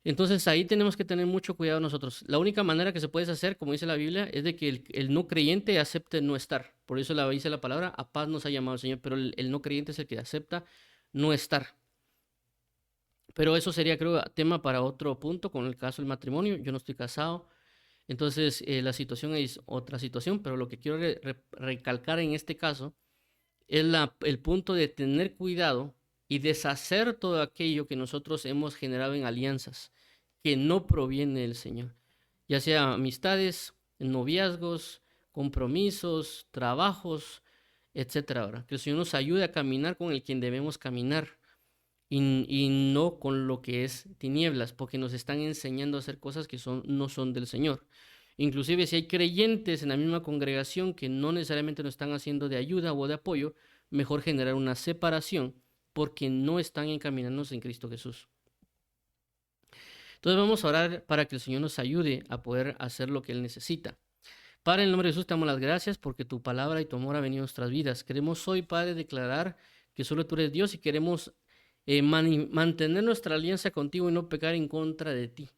Entonces ahí tenemos que tener mucho cuidado nosotros. La única manera que se puede hacer, como dice la Biblia, es de que el no creyente acepte no estar. Por eso dice la palabra, a paz nos ha llamado el Señor, pero el no creyente es el que acepta no estar. Pero eso sería, creo, tema para otro punto con el caso del matrimonio. Yo no estoy casado, entonces la situación es otra situación, pero lo que quiero recalcar en este caso es el punto de tener cuidado y deshacer todo aquello que nosotros hemos generado en alianzas que no proviene del Señor, ya sea amistades, noviazgos, compromisos, trabajos, etcétera. Ahora, que el Señor nos ayude a caminar con el quien debemos caminar y no con lo que es tinieblas, porque nos están enseñando a hacer cosas que no son del Señor. Inclusive si hay creyentes en la misma congregación que no necesariamente nos están haciendo de ayuda o de apoyo, mejor generar una separación porque no están encaminándose en Cristo Jesús. Entonces vamos a orar para que el Señor nos ayude a poder hacer lo que Él necesita. Padre, en el nombre de Jesús te damos las gracias porque tu palabra y tu amor ha venido a nuestras vidas. Queremos hoy, Padre, declarar que solo tú eres Dios y queremos mantener nuestra alianza contigo y no pecar en contra de ti.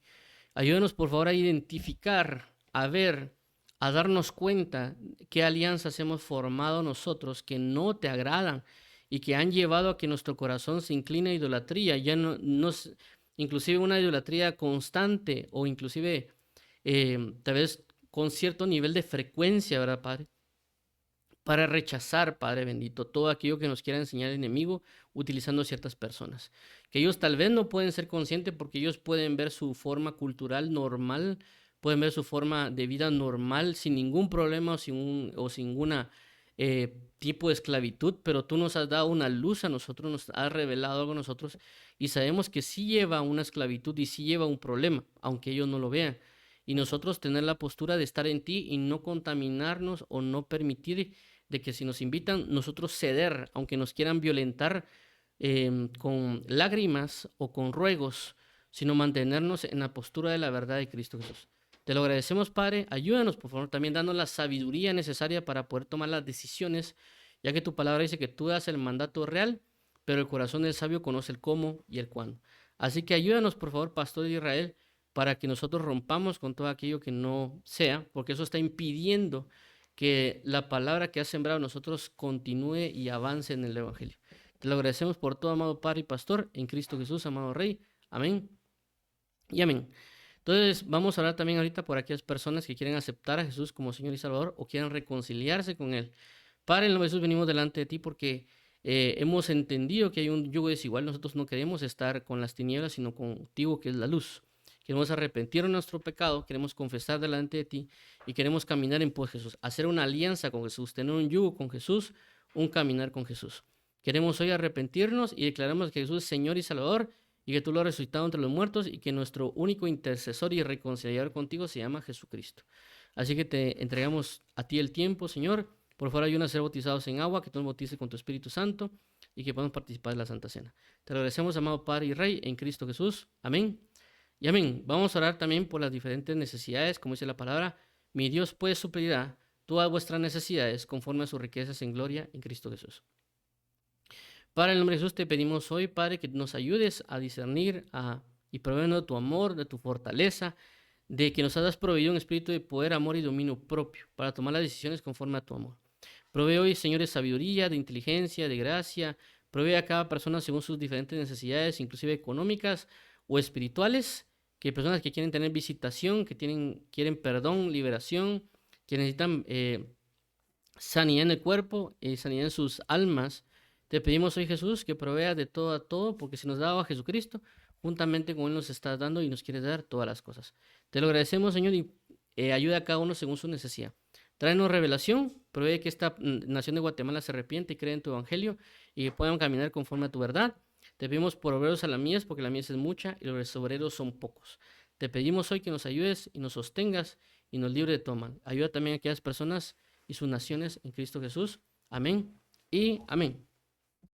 Ayúdanos, por favor, a identificar, a ver, a darnos cuenta qué alianzas hemos formado nosotros que no te agradan y que han llevado a que nuestro corazón se incline a idolatría, ya inclusive una idolatría constante o inclusive tal vez con cierto nivel de frecuencia, ¿verdad, Padre? Para rechazar, Padre bendito, todo aquello que nos quiera enseñar el enemigo utilizando ciertas personas. Que ellos tal vez no pueden ser conscientes porque ellos pueden ver su forma cultural normal, pueden ver su forma de vida normal sin ningún problema o sin ninguna tipo de esclavitud, pero tú nos has dado una luz a nosotros, nos has revelado algo a nosotros y sabemos que sí lleva una esclavitud y sí lleva un problema, aunque ellos no lo vean. Y nosotros tener la postura de estar en ti y no contaminarnos o no permitir de que si nos invitan, nosotros ceder, aunque nos quieran violentar con lágrimas o con ruegos, sino mantenernos en la postura de la verdad de Cristo Jesús. Te lo agradecemos, Padre. Ayúdanos, por favor, también dando la sabiduría necesaria para poder tomar las decisiones, ya que tu palabra dice que tú das el mandato real, pero el corazón del sabio conoce el cómo y el cuándo. Así que ayúdanos, por favor, Pastor de Israel, para que nosotros rompamos con todo aquello que no sea, porque eso está impidiendo que la palabra que has sembrado en nosotros continúe y avance en el Evangelio. Te lo agradecemos por todo, amado Padre y Pastor, en Cristo Jesús, amado Rey. Amén y amén. Entonces, vamos a hablar también ahorita por aquellas personas que quieren aceptar a Jesús como Señor y Salvador o quieren reconciliarse con Él. Padre, en el nombre de Jesús venimos delante de ti porque hemos entendido que hay un yugo desigual. Nosotros no queremos estar con las tinieblas, sino contigo, que es la luz. Queremos arrepentir de nuestro pecado, queremos confesar delante de ti y queremos caminar en pos de Jesús, hacer una alianza con Jesús, tener un yugo con Jesús, un caminar con Jesús. Queremos hoy arrepentirnos y declaramos que Jesús es Señor y Salvador y que tú lo has resucitado entre los muertos y que nuestro único intercesor y reconciliador contigo se llama Jesucristo. Así que te entregamos a ti el tiempo, Señor. Por favor, ayúdanos a ser bautizados en agua, que tú nos bautices con tu Espíritu Santo y que podamos participar de la Santa Cena. Te lo agradecemos, amado Padre y Rey, en Cristo Jesús. Amén. Y amén. Vamos a orar también por las diferentes necesidades, como dice la palabra. Mi Dios pues suplirá todas vuestras necesidades conforme a sus riquezas en gloria en Cristo Jesús. Padre, en el nombre de Jesús te pedimos hoy, Padre, que nos ayudes a discernir y proveernos de tu amor, de tu fortaleza, de que nos hayas proveído un espíritu de poder, amor y dominio propio para tomar las decisiones conforme a tu amor. Provee hoy, Señor, de sabiduría, de inteligencia, de gracia. Provee a cada persona según sus diferentes necesidades, inclusive económicas o espirituales, que hay personas que quieren tener visitación, que quieren perdón, liberación, que necesitan sanidad en el cuerpo, sanidad en sus almas. Te pedimos hoy, Jesús, que proveas de todo a todo, porque si nos daba a Jesucristo, juntamente con Él nos estás dando y nos quieres dar todas las cosas. Te lo agradecemos, Señor, y ayuda a cada uno según su necesidad. Tráenos revelación, provee que esta nación de Guatemala se arrepiente y cree en tu evangelio y que puedan caminar conforme a tu verdad. Te pedimos por obreros a la mies, porque la mies es mucha y los obreros son pocos. Te pedimos hoy que nos ayudes y nos sostengas y nos libre de todo mal. Ayuda también a aquellas personas y sus naciones en Cristo Jesús. Amén y amén.